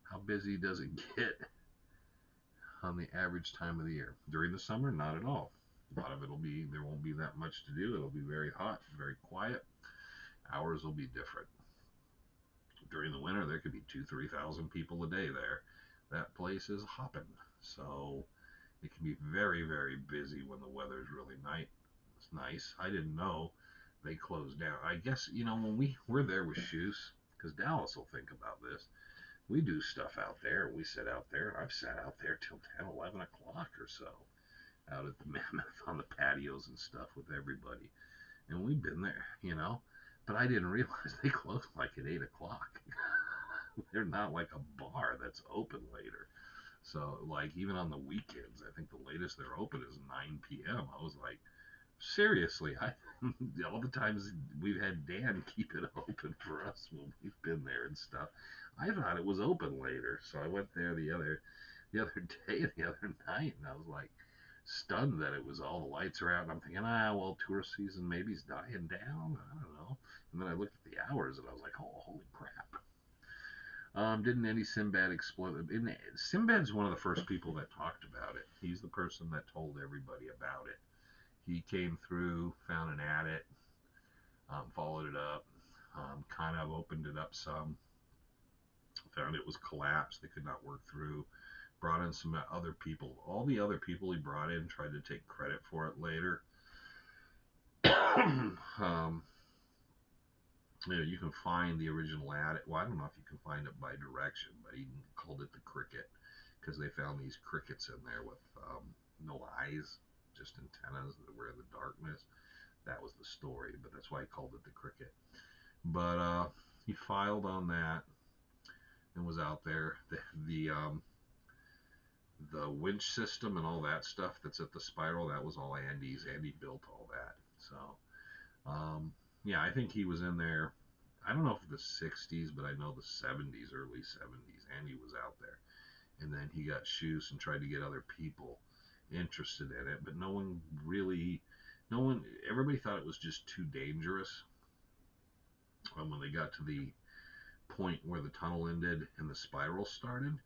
how busy does it get? on the average time of the year. During the summer, not at all. A lot of there won't be that much to do. It'll be very hot, very quiet. Hours will be different. During the winter, there could be 2,000 to 3,000 people a day there. That place is hopping. So it can be very, very busy when the weather's really nice. It's nice. I didn't know they closed down. I guess, when we're there with shoes, because Dallas will think about this, we do stuff out there. We sit out there. I've sat out there till 10, 11 o'clock or so out at the Mammoth on the patios and stuff with everybody. And we've been there. But I didn't realize they closed like at 8 o'clock. They're not like a bar that's open later. So, like, even on the weekends, I think the latest they're open is 9 p.m. I was like, seriously, all the times we've had Dan keep it open for us when we've been there and stuff, I thought it was open later. So I went there the other day and the other night, and I was like stunned that it was all the lights are out. And I'm thinking, well, tourist season maybe is dying down. I don't know. And then I looked at the hours and I was like, oh, holy crap. Didn't any Sinbad explode? Sinbad's one of the first people that talked about it. He's the person that told everybody about it. He came through, found an adit, followed it up, kind of opened it up some, found it was collapsed. They could not work through. Brought in some other people. All the other people he brought in tried to take credit for it later. You can find the original adit. Well, I don't know if you can find it by direction, but he called it the cricket because they found these crickets in there with no eyes, just antennas that were in the darkness. That was the story, but that's why he called it the cricket. But he filed on that and was out there. The winch system and all that stuff that's at the spiral, that was all Andy's. Andy built all that. So, yeah, I think he was in there. I don't know if the 60s, but I know the 70s, early 70s. Andy was out there. And then he got shoes and tried to get other people interested in it. But everybody thought it was just too dangerous. When they got to the point where the tunnel ended and the spiral started,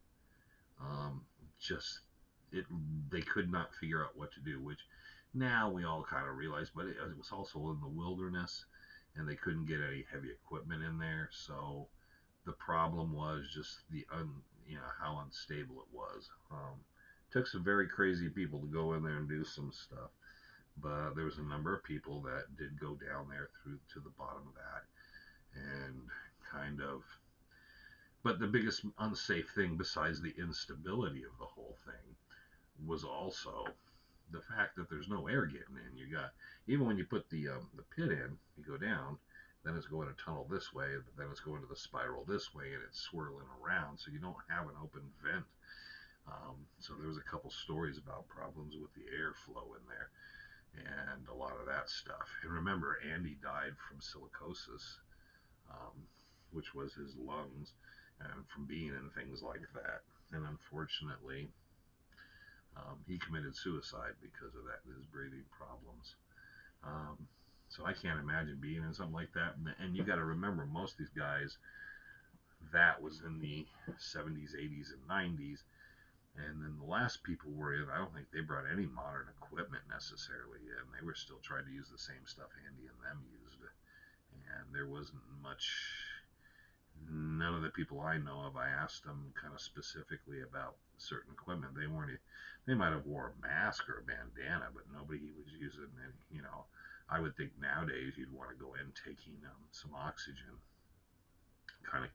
um, just they could not figure out what to do, which now we all kind of realize, but it was also in the wilderness and they couldn't get any heavy equipment in there, so the problem was just how unstable it was. Took some very crazy people to go in there and do some stuff, but there was a number of people that did go down there through to the bottom of that and kind of. But the biggest unsafe thing, besides the instability of the whole thing, was also the fact that there's no air getting in. You got, even when you put the pit in, you go down, then it's going to tunnel this way, but then it's going to the spiral this way, and it's swirling around, so you don't have an open vent. So there was a couple stories about problems with the airflow in there, and a lot of that stuff. And remember, Andy died from silicosis, which was his lungs, and from being in things like that. And unfortunately, he committed suicide because of that, his breathing problems. So I can't imagine being in something like that. And you got to remember, most of these guys, that was in the 70s, 80s, and 90s. And then the last people were in, I don't think they brought any modern equipment necessarily in. They were still trying to use the same stuff Andy and them used. And there wasn't much. None of the people I know of, I asked them kind of specifically about certain equipment. They might have wore a mask or a bandana, but nobody was using any, I would think nowadays you'd want to go in taking some oxygen, kind of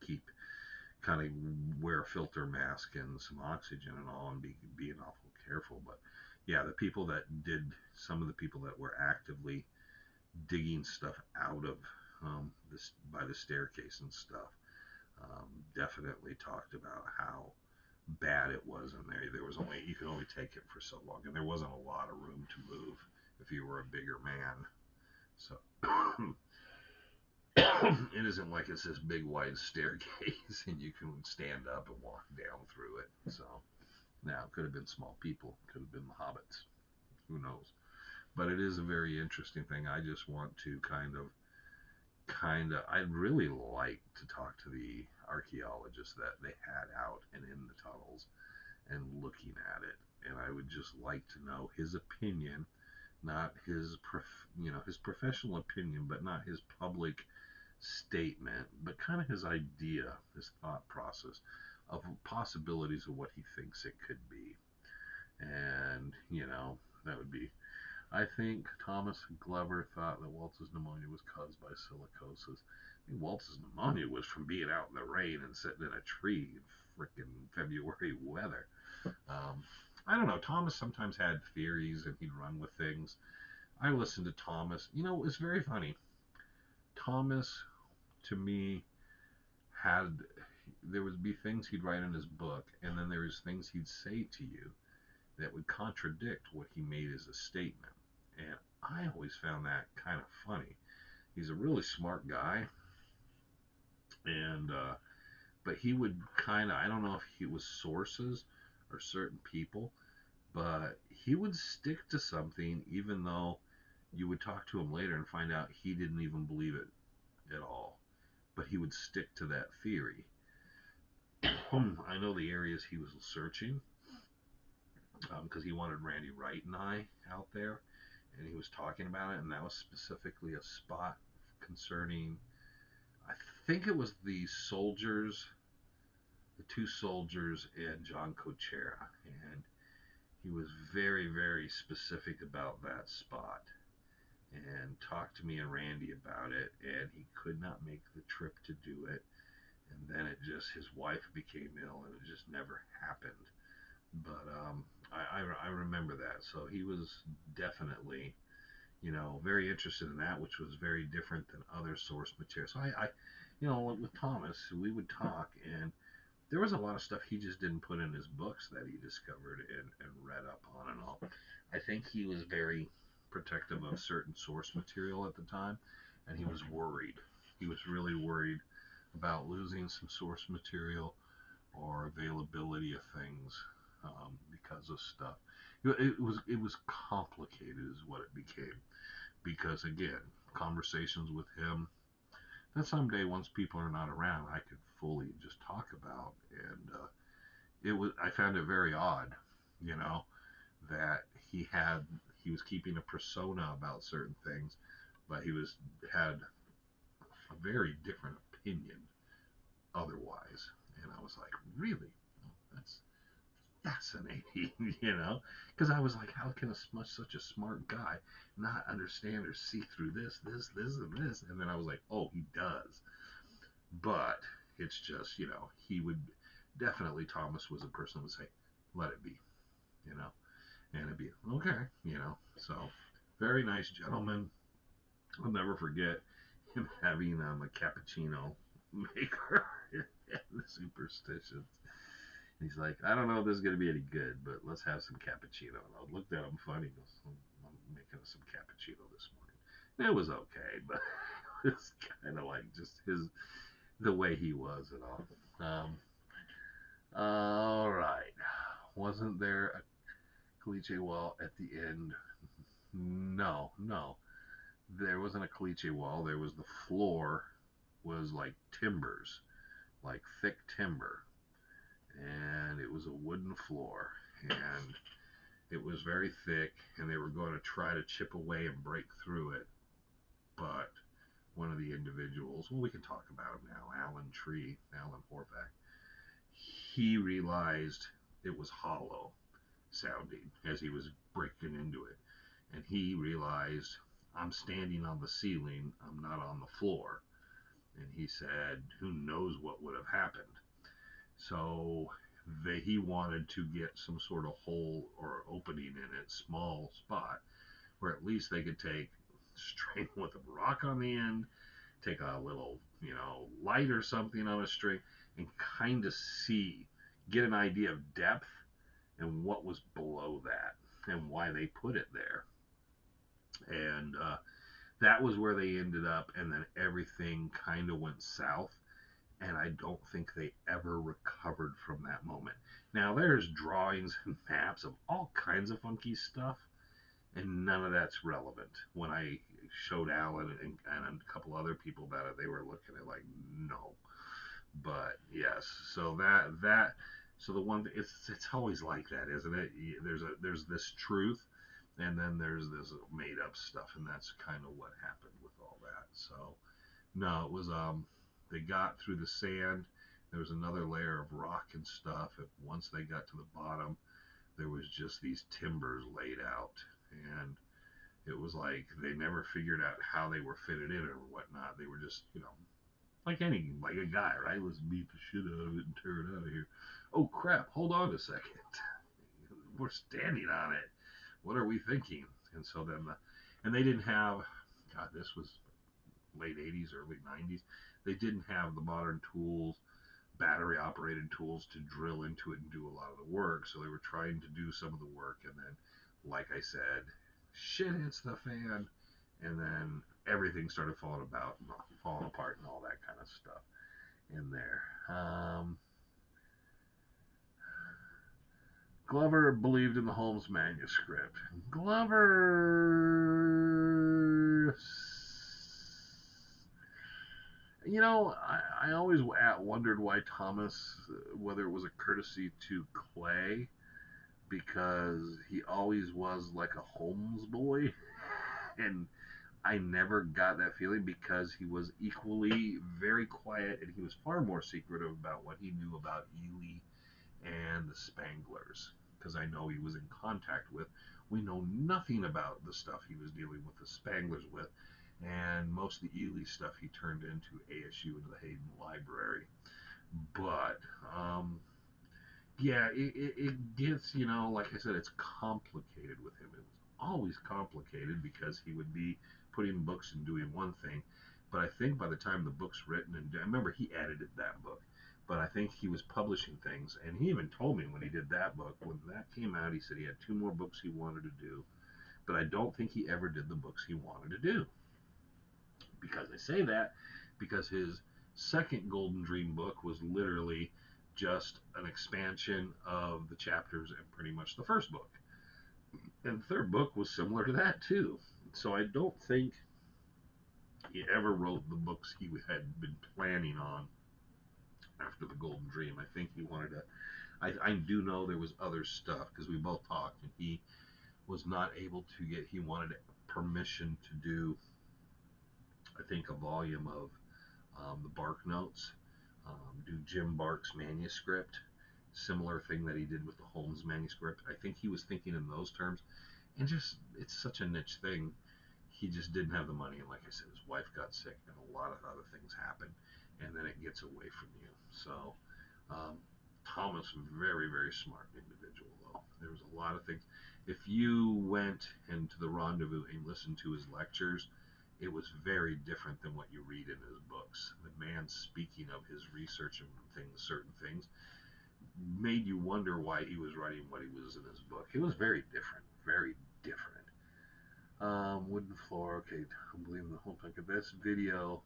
wear a filter mask and some oxygen and all, and being awful careful. But yeah, some of the people that were actively digging stuff out of this by the staircase and stuff, definitely talked about how bad it was in there. You could only take it for so long, and there wasn't a lot of room to move if you were a bigger man. So it isn't like it's this big wide staircase and you can stand up and walk down through it. So now it could have been small people, could have been the hobbits, who knows. But it is a very interesting thing. I just want to I'd really like to talk to the archaeologists that they had out and in the tunnels and looking at it. and I would just like to know his opinion, not his his professional opinion, but not his public statement, but kind of his idea, his thought process of possibilities of what he thinks it could be. And, that would be. I think Thomas Glover thought that Waltz's pneumonia was caused by silicosis. I think Waltz's pneumonia was from being out in the rain and sitting in a tree in frickin' February weather. I don't know. Thomas sometimes had theories and he'd run with things. I listened to Thomas. It was very funny. Thomas, to me, had there would be things he'd write in his book, and then there was things he'd say to you that would contradict what he made as a statement. And I always found that kind of funny. He's a really smart guy, and but he would kind of, I don't know if it was sources or certain people, but he would stick to something even though you would talk to him later and find out he didn't even believe it at all. But he would stick to that theory. I know the areas he was searching because he wanted Randy Wright and I out there, and he was talking about it, and that was specifically a spot concerning, I think it was the soldiers, the two soldiers, and John Cochera, and he was very, very specific about that spot, and talked to me and Randy about it, and he could not make the trip to do it, and then his wife became ill, and it just never happened. But I remember that, so he was definitely very interested in that, which was very different than other source material. So with Thomas, we would talk, and there was a lot of stuff he just didn't put in his books that he discovered and read up on and all. I think he was very protective of certain source material at the time, and he was worried. He was really worried about losing some source material or availability of things because of stuff. It was complicated, is what it became. Because again, conversations with him that someday, once people are not around, I could fully just talk about. And I found it very odd, you know, that he was keeping a persona about certain things, but had a very different opinion otherwise. And I was like, really? That's fascinating, because I was like, how can such a smart guy not understand or see through this, and this? And then I was like, oh, he does. But it's just, he would definitely, Thomas was a person that would say, let it be, you know, and it'd be okay, So, very nice gentleman. I'll never forget him having a cappuccino maker at the Superstition. He's like, I don't know if this is going to be any good, but let's have some cappuccino. And I looked at him funny. He goes, I'm making us some cappuccino this morning. And it was okay, but it's kind of like just the way he was and all. All right. Wasn't there a caliche wall at the end? No, no. There wasn't a caliche wall. There was the floor was like timbers, like thick timber. And it was a wooden floor, and it was very thick, and they were going to try to chip away and break through it, but one of the individuals, well, we can talk about him now, Alan Horvath, he realized it was hollow sounding as he was breaking into it, and he realized, I'm standing on the ceiling, I'm not on the floor, and he said, who knows what would have happened. So he wanted to get some sort of hole or opening in it, small spot, where at least they could take string with a rock on the end, take a little, light or something on a string, and kind of get an idea of depth and what was below that and why they put it there. And that was where they ended up, and then everything kind of went south. And I don't think they ever recovered from that moment. Now, there's drawings and maps of all kinds of funky stuff, and none of that's relevant. When I showed Alan and a couple other people about it, they were looking at like, no. But yes, so that So the one it's always like that, isn't it? There's this truth, and then there's this made up stuff, and that's kind of what happened with all that. So no, it was they got through the sand. There was another layer of rock and stuff. And once they got to the bottom, there was just these timbers laid out, and it was like they never figured out how they were fitted in or whatnot. They were just, like a guy, right? Let's beat the shit out of it and tear it out of here. Oh crap! Hold on a second. We're standing on it. What are we thinking? And so then, and they didn't have. God, this was late '80s, early '90s. They didn't have the modern tools, battery operated tools to drill into it and do a lot of the work. So they were trying to do some of the work, and then, like I said, shit hits the fan, and then everything started falling apart, and all that kind of stuff in there. Glover believed in the Holmes manuscript. Glover, I always wondered why Thomas, whether it was a courtesy to Clay, because he always was like a Holmes boy, and I never got that feeling because he was equally very quiet and he was far more secretive about what he knew about Ely and the Spanglers, because I know he was in contact with. We know nothing about the stuff he was dealing with the Spanglers with, and most of the Ely stuff he turned into ASU, into the Hayden Library. But yeah, it gets, like I said, it's complicated with him. It was always complicated because he would be putting books and doing one thing. But I think by the time the book's written, and I remember he edited that book, but I think he was publishing things. And he even told me when he did that book, when that came out, he said he had two more books he wanted to do. But I don't think he ever did the books he wanted to do. Because I say that because his second Golden Dream book was literally just an expansion of the chapters and pretty much the first book. And the third book was similar to that too. So I don't think he ever wrote the books he had been planning on after the Golden Dream. I think he wanted to. I do know there was other stuff because we both talked, and he was not able to get. He wanted permission to do, I think, a volume of the Bark Notes, do Jim Bark's manuscript, similar thing that he did with the Holmes manuscript. I think he was thinking in those terms, and just it's such a niche thing. He just didn't have the money, and like I said, his wife got sick, and a lot of other things happened, and then it gets away from you. So, Thomas, very very smart individual though. There was a lot of things. If you went into the Rendezvous and listened to his lectures, it was very different than what you read in his books. The man speaking of his research and things, certain things, made you wonder why he was writing what he was in his book. It was very different, very different. Wooden floor. Okay, I'm believing the whole thing. This video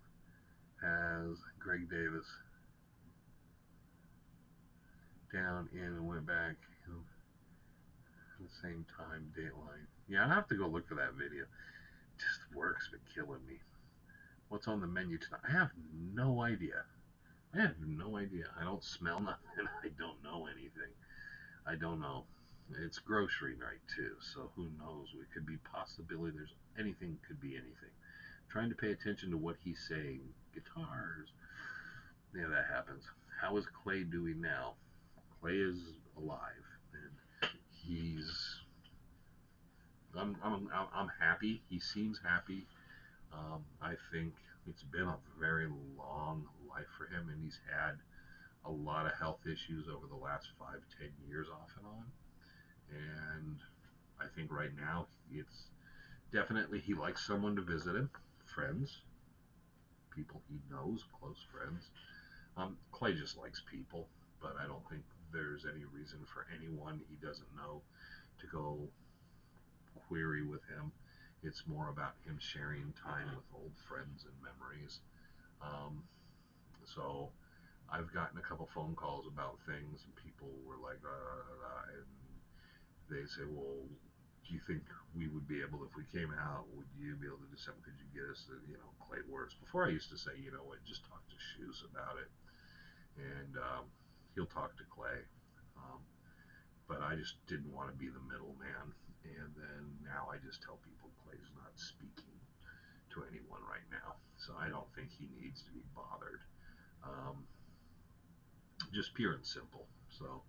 has Greg Davis down in and went back at the same time, Dateline. Yeah, I'll have to go look for that video. Just work's been killing me. What's on the menu tonight? I have no idea. I have no idea. I don't smell nothing. I don't know anything. I don't know. It's grocery night too, so who knows? It could be possibility. There's anything. Could be anything. Trying to pay attention to what he's saying. Guitars. Yeah, that happens. How is Clay doing now? Clay is alive, and he's. I'm happy. He seems happy. I think it's been a very long life for him, and he's had a lot of health issues over the last 5-10 years off and on. And I think right now it's definitely he likes someone to visit him, friends, people he knows, close friends. Clay just likes people, but I don't think there's any reason for anyone he doesn't know to go query with him. It's more about him sharing time with old friends and memories. Um, so I've gotten a couple phone calls about things, and people were like, and they say, well, do you think we would be able, if we came out, would you be able to do something? Could you get us, Clay works? Before I used to say, you know what, just talk to Shoes about it, and he'll talk to Clay. Um, but I just didn't want to be the middleman. And then now I just tell people Clay's not speaking to anyone right now. So I don't think he needs to be bothered. Um, just pure and simple. So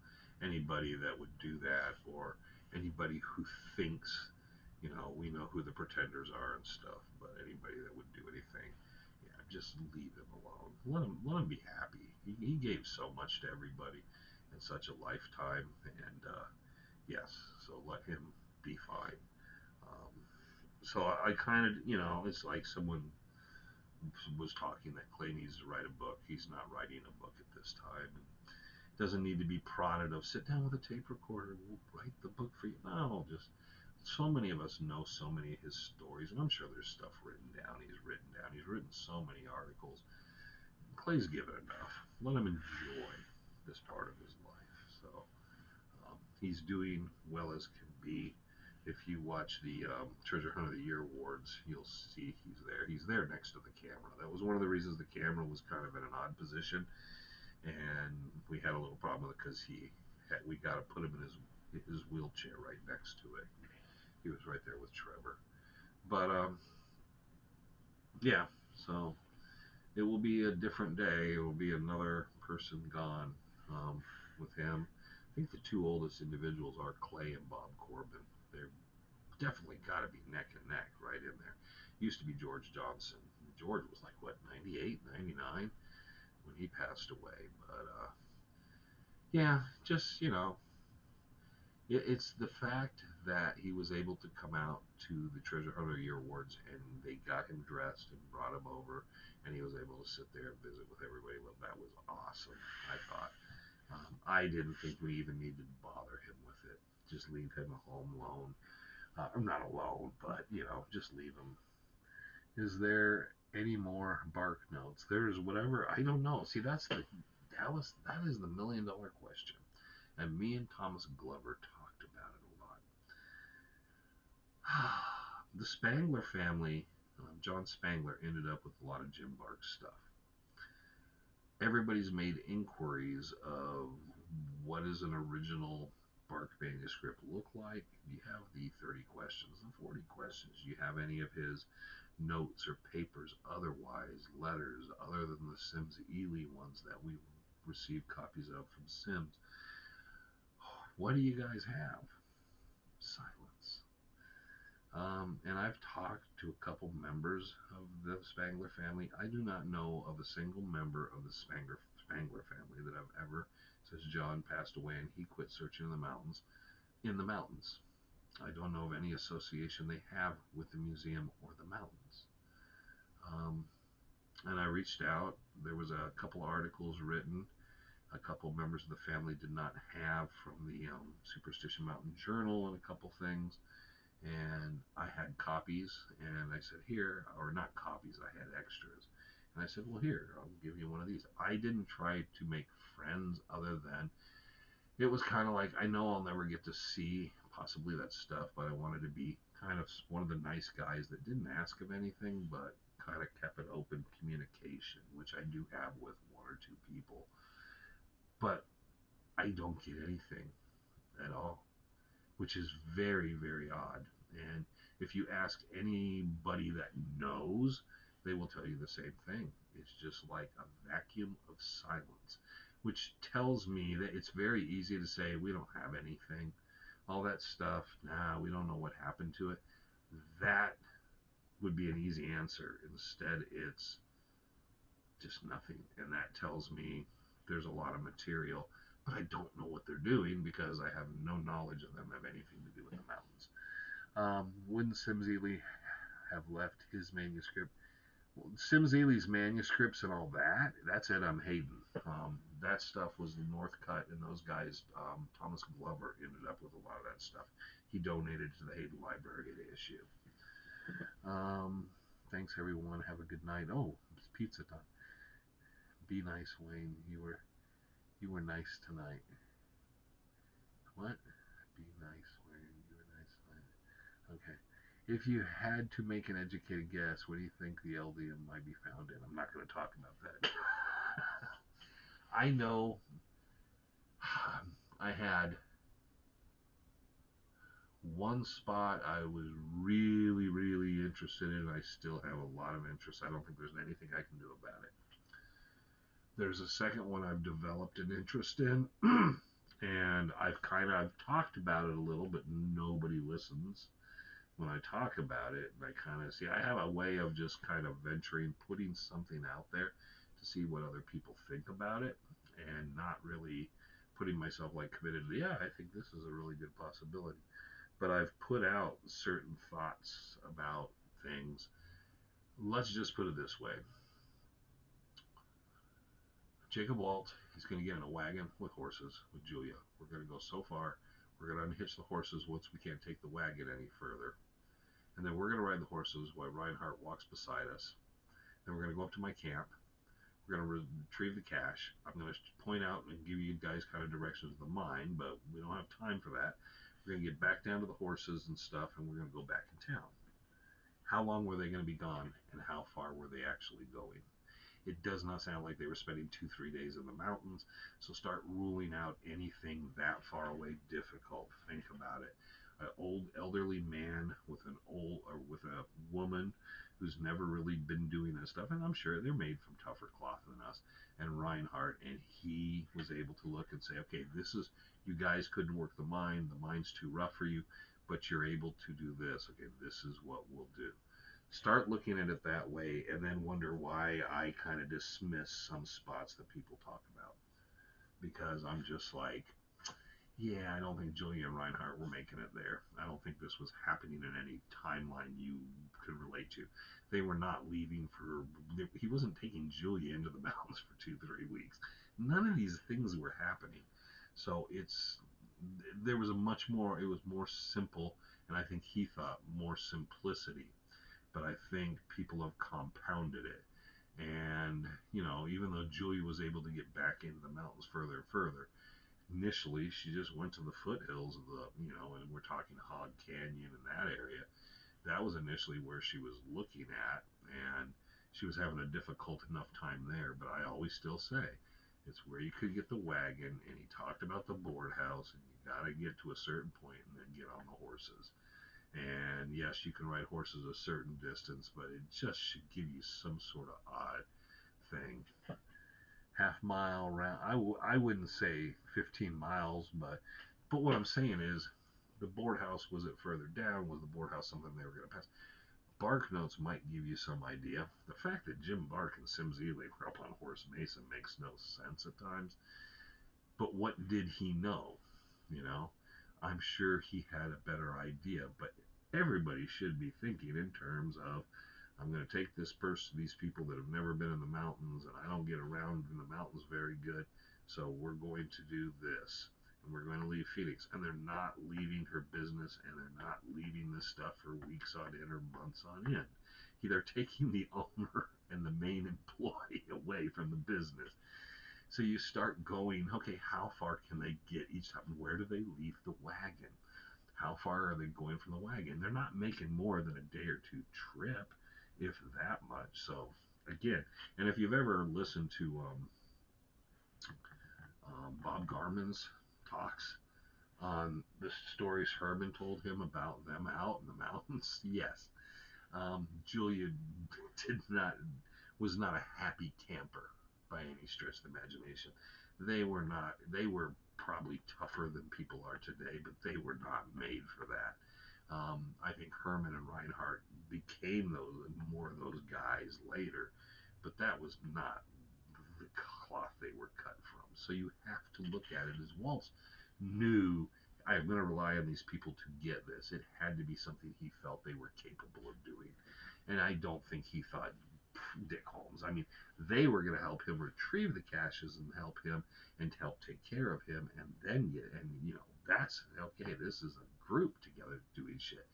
anybody that would do that, or anybody who thinks, we know who the pretenders are and stuff, but anybody that would do anything, yeah, just leave him alone. Let him be happy. He gave so much to everybody in such a lifetime, and yes, so let him be fine. Um, so I kind of, it's like someone was talking that Clay needs to write a book. He's not writing a book at this time. And doesn't need to be prodded of sit down with a tape recorder, we'll write the book for you. No, just so many of us know so many of his stories, and I'm sure there's stuff written down. He's written so many articles. Clay's given enough. Let him enjoy this part of his life. So he's doing well as can be. If you watch the Treasure Hunt of the Year awards, you'll see he's there. He's there next to the camera. That was one of the reasons the camera was kind of in an odd position, and we had a little problem with it because we got to put him in his wheelchair right next to it. He was right there with Trevor. But yeah, so it will be a different day. It will be another person gone with him. I think the two oldest individuals are Clay and Bob Corbin. They're definitely got to be neck and neck right in there. Used to be George Johnson. George was like, what, 98, 99 when he passed away. But yeah, just, it's the fact that he was able to come out to the Treasure Hunter Year Awards, and they got him dressed and brought him over, and he was able to sit there and visit with everybody. Well, that was awesome, I thought. I didn't think we even needed to bother him with it. Just leave him home alone. I'm not alone, but, just leave him. Is there any more bark notes? There's whatever. I don't know. See, that's the Dallas. That is the $1,000,000 question. And me and Thomas Glover talked about it a lot. The Spangler family, John Spangler, ended up with a lot of Jim Bark stuff. Everybody's made inquiries of what does an original Bark manuscript look like? You have the 30 questions, the 40 questions. You have any of his notes or papers, otherwise, letters, other than the Sims Ely ones that we received copies of from Sims? What do you guys have? Silence. And I've talked to a couple members of the Spangler family. I do not know of a single member of the Spangler family that I've ever, since John passed away and he quit searching in the mountains, I don't know of any association they have with the museum or the mountains. And I reached out. There was a couple articles written. A couple members of the family did not have from the Superstition Mountain Journal and a couple things. And I had copies, and I said, here, or not copies, I had extras. And I said, well, here, I'll give you one of these. I didn't try to make friends other than it was kind of like, I know I'll never get to see possibly that stuff, but I wanted to be kind of one of the nice guys that didn't ask of anything, but kind of kept an open communication, which I do have with one or two people. But I don't get anything at all, which is very, very odd. And if you ask anybody that knows, they will tell you the same thing. It's just like a vacuum of silence, which tells me that it's very easy to say we don't have anything. All that stuff, nah, we don't know what happened to it. That would be an easy answer. Instead, it's just nothing. And that tells me there's a lot of material, but I don't know what they're doing because I have no knowledge of them have anything to do with the mountains. Wouldn't Sims Ely have left his manuscript? Well, Sims Ely's manuscripts and all that, that's it on Hayden. That stuff was the Northcutt, and those guys, Thomas Glover ended up with a lot of that stuff. He donated to the Hayden Library at ASU. Thanks everyone. Have a good night. Oh, it's pizza time. Be nice, Wayne. You were nice tonight. What? Be nice, Wayne. You were nice tonight. Okay. If you had to make an educated guess, what do you think the LDM might be found in? I'm not going to talk about that. I know I had one spot I was really, really interested in. I still have a lot of interest. I don't think there's anything I can do about it. There's a second one I've developed an interest in, and I've talked about it a little, but nobody listens when I talk about it. And I kind of see I have a way of just kind of venturing, putting something out there to see what other people think about it, and not really putting myself like committed to, yeah, I think this is a really good possibility. But I've put out certain thoughts about things. Let's just put it this way. Jacob Walt, he's going to get in a wagon with horses with Julia. We're going to go so far. We're going to unhitch the horses once we can't take the wagon any further. And then we're going to ride the horses while Reinhardt walks beside us. Then we're going to go up to my camp. We're going to retrieve the cache. I'm going to point out and give you guys kind of directions of the mine, but we don't have time for that. We're going to get back down to the horses and stuff, and we're going to go back in town. How long were they going to be gone, and how far were they actually going? It does not sound like they were spending 2-3 days in the mountains. So start ruling out anything that far away difficult. Think about it. An old elderly man with an old or with a woman who's never really been doing this stuff, and I'm sure they're made from tougher cloth than us. And Reinhardt, and he was able to look and say, okay, this is, you guys couldn't work the mine. The mine's too rough for you, but you're able to do this. Okay, this is what we'll do. Start looking at it that way, and then wonder why I kind of dismiss some spots that people talk about, because I'm just like, yeah, I don't think Julia and Reinhardt were making it there. I don't think this was happening in any timeline you could relate to. They were not leaving for, he wasn't taking Julia into the mountains for 2-3 weeks. None of these things were happening. So there was a much more, it was more simple, and I think he thought more simplicity, but I think people have compounded it. And, even though Julia was able to get back into the mountains further and further, initially she just went to the foothills of and we're talking Hog Canyon and that area. That was initially where she was looking at, and she was having a difficult enough time there. But I always still say, it's where you could get the wagon, and he talked about the board house, and you got to get to a certain point and then get on the horses. And yes, you can ride horses a certain distance, but it just should give you some sort of odd thing. Half mile round. I wouldn't say 15 miles, but what I'm saying is, the board house, was it further down? Was the board house something they were going to pass? Bark notes might give you some idea. The fact that Jim Bark and Sims Ely were up on Horse Mesa makes no sense at times. But what did he know? You know, I'm sure he had a better idea, but everybody should be thinking in terms of, I'm going to take these people that have never been in the mountains, and I don't get around in the mountains very good, so we're going to do this. And we're going to leave Phoenix. And they're not leaving her business, and they're not leaving this stuff for weeks on end or months on end. They're taking the owner and the main employee away from the business. So you start going, okay, how far can they get each time? Where do they leave the wagon? How far are they going from the wagon? They're not making more than a day or two trip, if that much. So again, and if you've ever listened to Bob Garman's talks on the stories Herman told him about them out in the mountains, yes, Julia did not was not a happy camper by any stretch of the imagination. They were not. They were probably tougher than people are today, but they were not made for that. I think Herman and Reinhardt became more of those guys later, but that was not the cloth they were cut from. So you have to look at it as Waltz knew, I'm going to rely on these people to get this. It had to be something he felt they were capable of doing. And I don't think he thought Dick Holmes. I mean, they were going to help him retrieve the caches and help him and help take care of him, and then that's okay. This is a group together doing shit.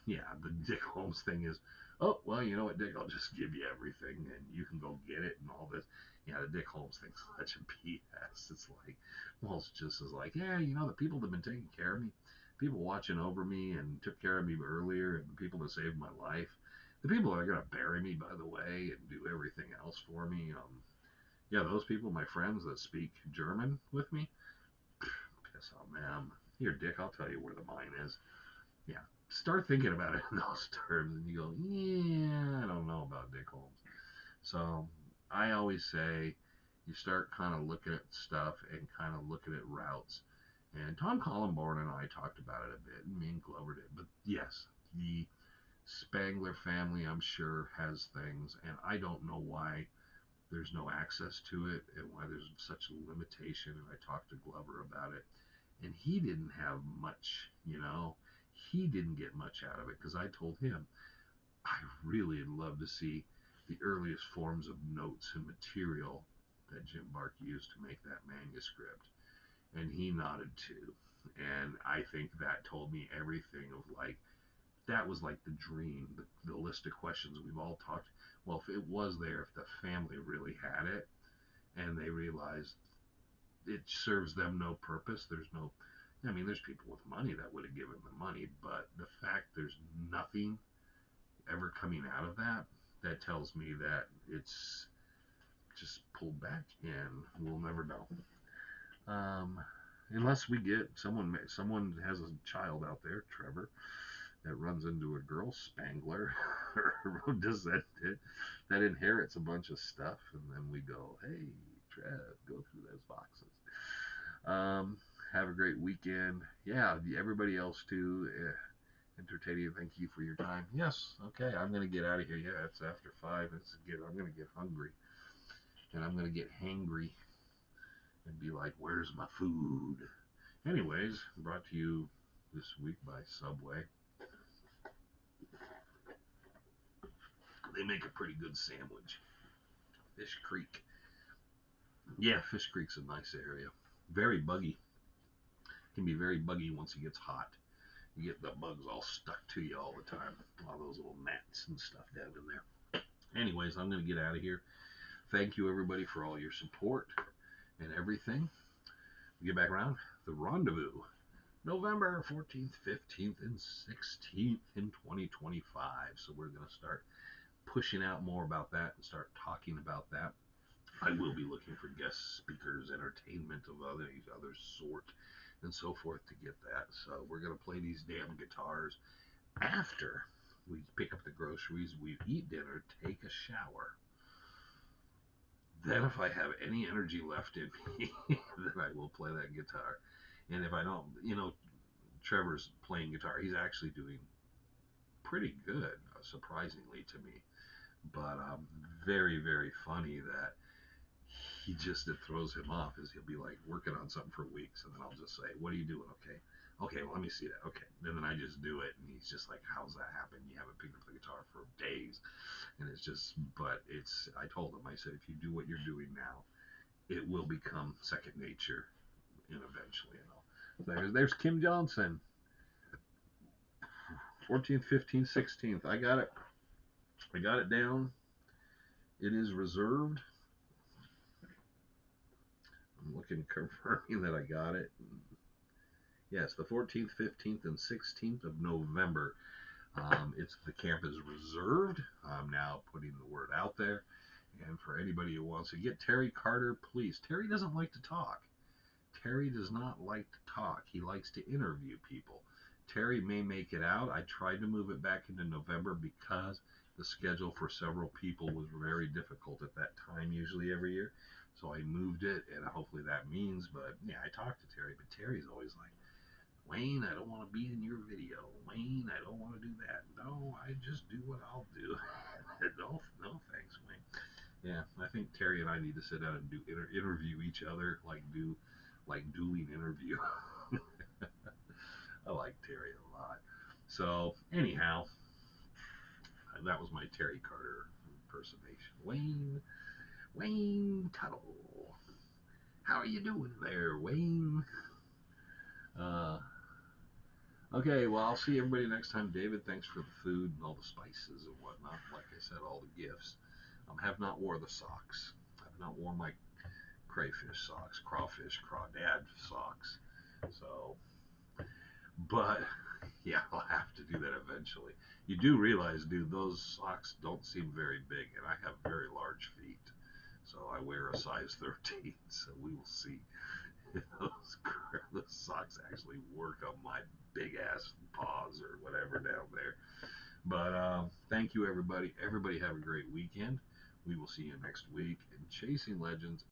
Yeah, the Dick Holmes thing is, oh, well, you know what, Dick, I'll just give you everything and you can go get it and all this. Yeah, the Dick Holmes thing's such a BS. It's like, well, it's just as like, yeah, the people that have been taking care of me, people watching over me and took care of me earlier, and the people that saved my life, the people that are going to bury me, by the way, and do everything else for me, yeah, those people, my friends that speak German with me, focus on them. Here, Dick, I'll tell you where the mine is. Yeah, start thinking about it in those terms, and you go, yeah, I don't know about Dick Holmes. So I always say you start kind of looking at stuff and kind of looking at routes. And Tom Collenborn and I talked about it a bit, and me and Glover did. But yes, the Spangler family, I'm sure, has things, and I don't know why there's no access to it and why there's such a limitation. And I talked to Glover about it, and he didn't have much, he didn't get much out of it because I told him I really would love to see the earliest forms of notes and material that Jim Bark used to make that manuscript. And he nodded too. And I think that told me everything of like, that was like the dream, the list of questions we've all talked. Well, if it was there, if the family really had it and they realized it serves them no purpose, there's people with money that would have given the money, but the fact there's nothing ever coming out of that tells me that it's just pulled back and we'll never know. Unless we get someone has a child out there, Trevor, that runs into a girl spangler or descendant that inherits a bunch of stuff, and then we go, hey, Trev, go through those boxes. Have a great weekend. Yeah, everybody else too. Entertaining. Thank you for your time. Yes. Okay. I'm gonna get out of here. Yeah, it's after 5. I'm gonna get hungry, and I'm gonna get hangry, and be like, "Where's my food?" Anyways, brought to you this week by Subway. They make a pretty good sandwich. Fish Creek. Yeah, Fish Creek's a nice area. Very buggy. Can be very buggy once it gets hot. You get the bugs all stuck to you all the time. All those little gnats and stuff down in there. Anyways, I'm going to get out of here. Thank you, everybody, for all your support and everything. We get back around. The Rendezvous. November 14th, 15th, and 16th in 2025. So we're going to start pushing out more about that and start talking about that. I will be looking for guest speakers, entertainment of other sort, and so forth to get that. So we're going to play these damn guitars after we pick up the groceries, we eat dinner, take a shower. Then if I have any energy left in me, then I will play that guitar. And if I don't, Trevor's playing guitar. He's actually doing pretty good, surprisingly to me. But very, very funny that it throws him off is he'll be like working on something for weeks, and then I'll just say, what are you doing? Okay, well, let me see that. Okay, and then I just do it, and he's just like, how's that happen? You haven't picked up the guitar for days. And I told him, I said, if you do what you're doing now, it will become second nature, and eventually, there's Kim Johnson. 14th, 15th, 16th. I got it down. It is reserved. I'm looking, confirming that I got it. Yes, the 14th, 15th, and 16th of November. The camp is reserved. I'm now putting the word out there. And for anybody who wants to get Terry Carter, please. Terry doesn't like to talk. Terry does not like to talk. He likes to interview people. Terry may make it out. I tried to move it back into November because the schedule for several people was very difficult at that time, usually every year. So I moved it, and hopefully that means, but yeah, I talked to Terry, but Terry's always like, Wayne, I don't want to be in your video. Wayne, I don't want to do that. No, I just do what I'll do. No, thanks, Wayne. Yeah, I think Terry and I need to sit down and do interview each other, like dueling interview. I like Terry a lot. So anyhow, that was my Terry Carter impersonation. Wayne Tuttle, how are you doing there, Wayne? Okay, well, I'll see everybody next time. David, thanks for the food and all the spices and whatnot. Like I said, all the gifts. Have not wore the socks. Have not worn my crayfish socks, crawdad socks. So, but yeah, I'll have to do that eventually. You do realize, dude, those socks don't seem very big, and I have very large feet. So I wear a size 13, so we will see. those socks actually work on my big ass paws or whatever down there. But thank you, everybody. Everybody have a great weekend. We will see you next week in Chasing Legends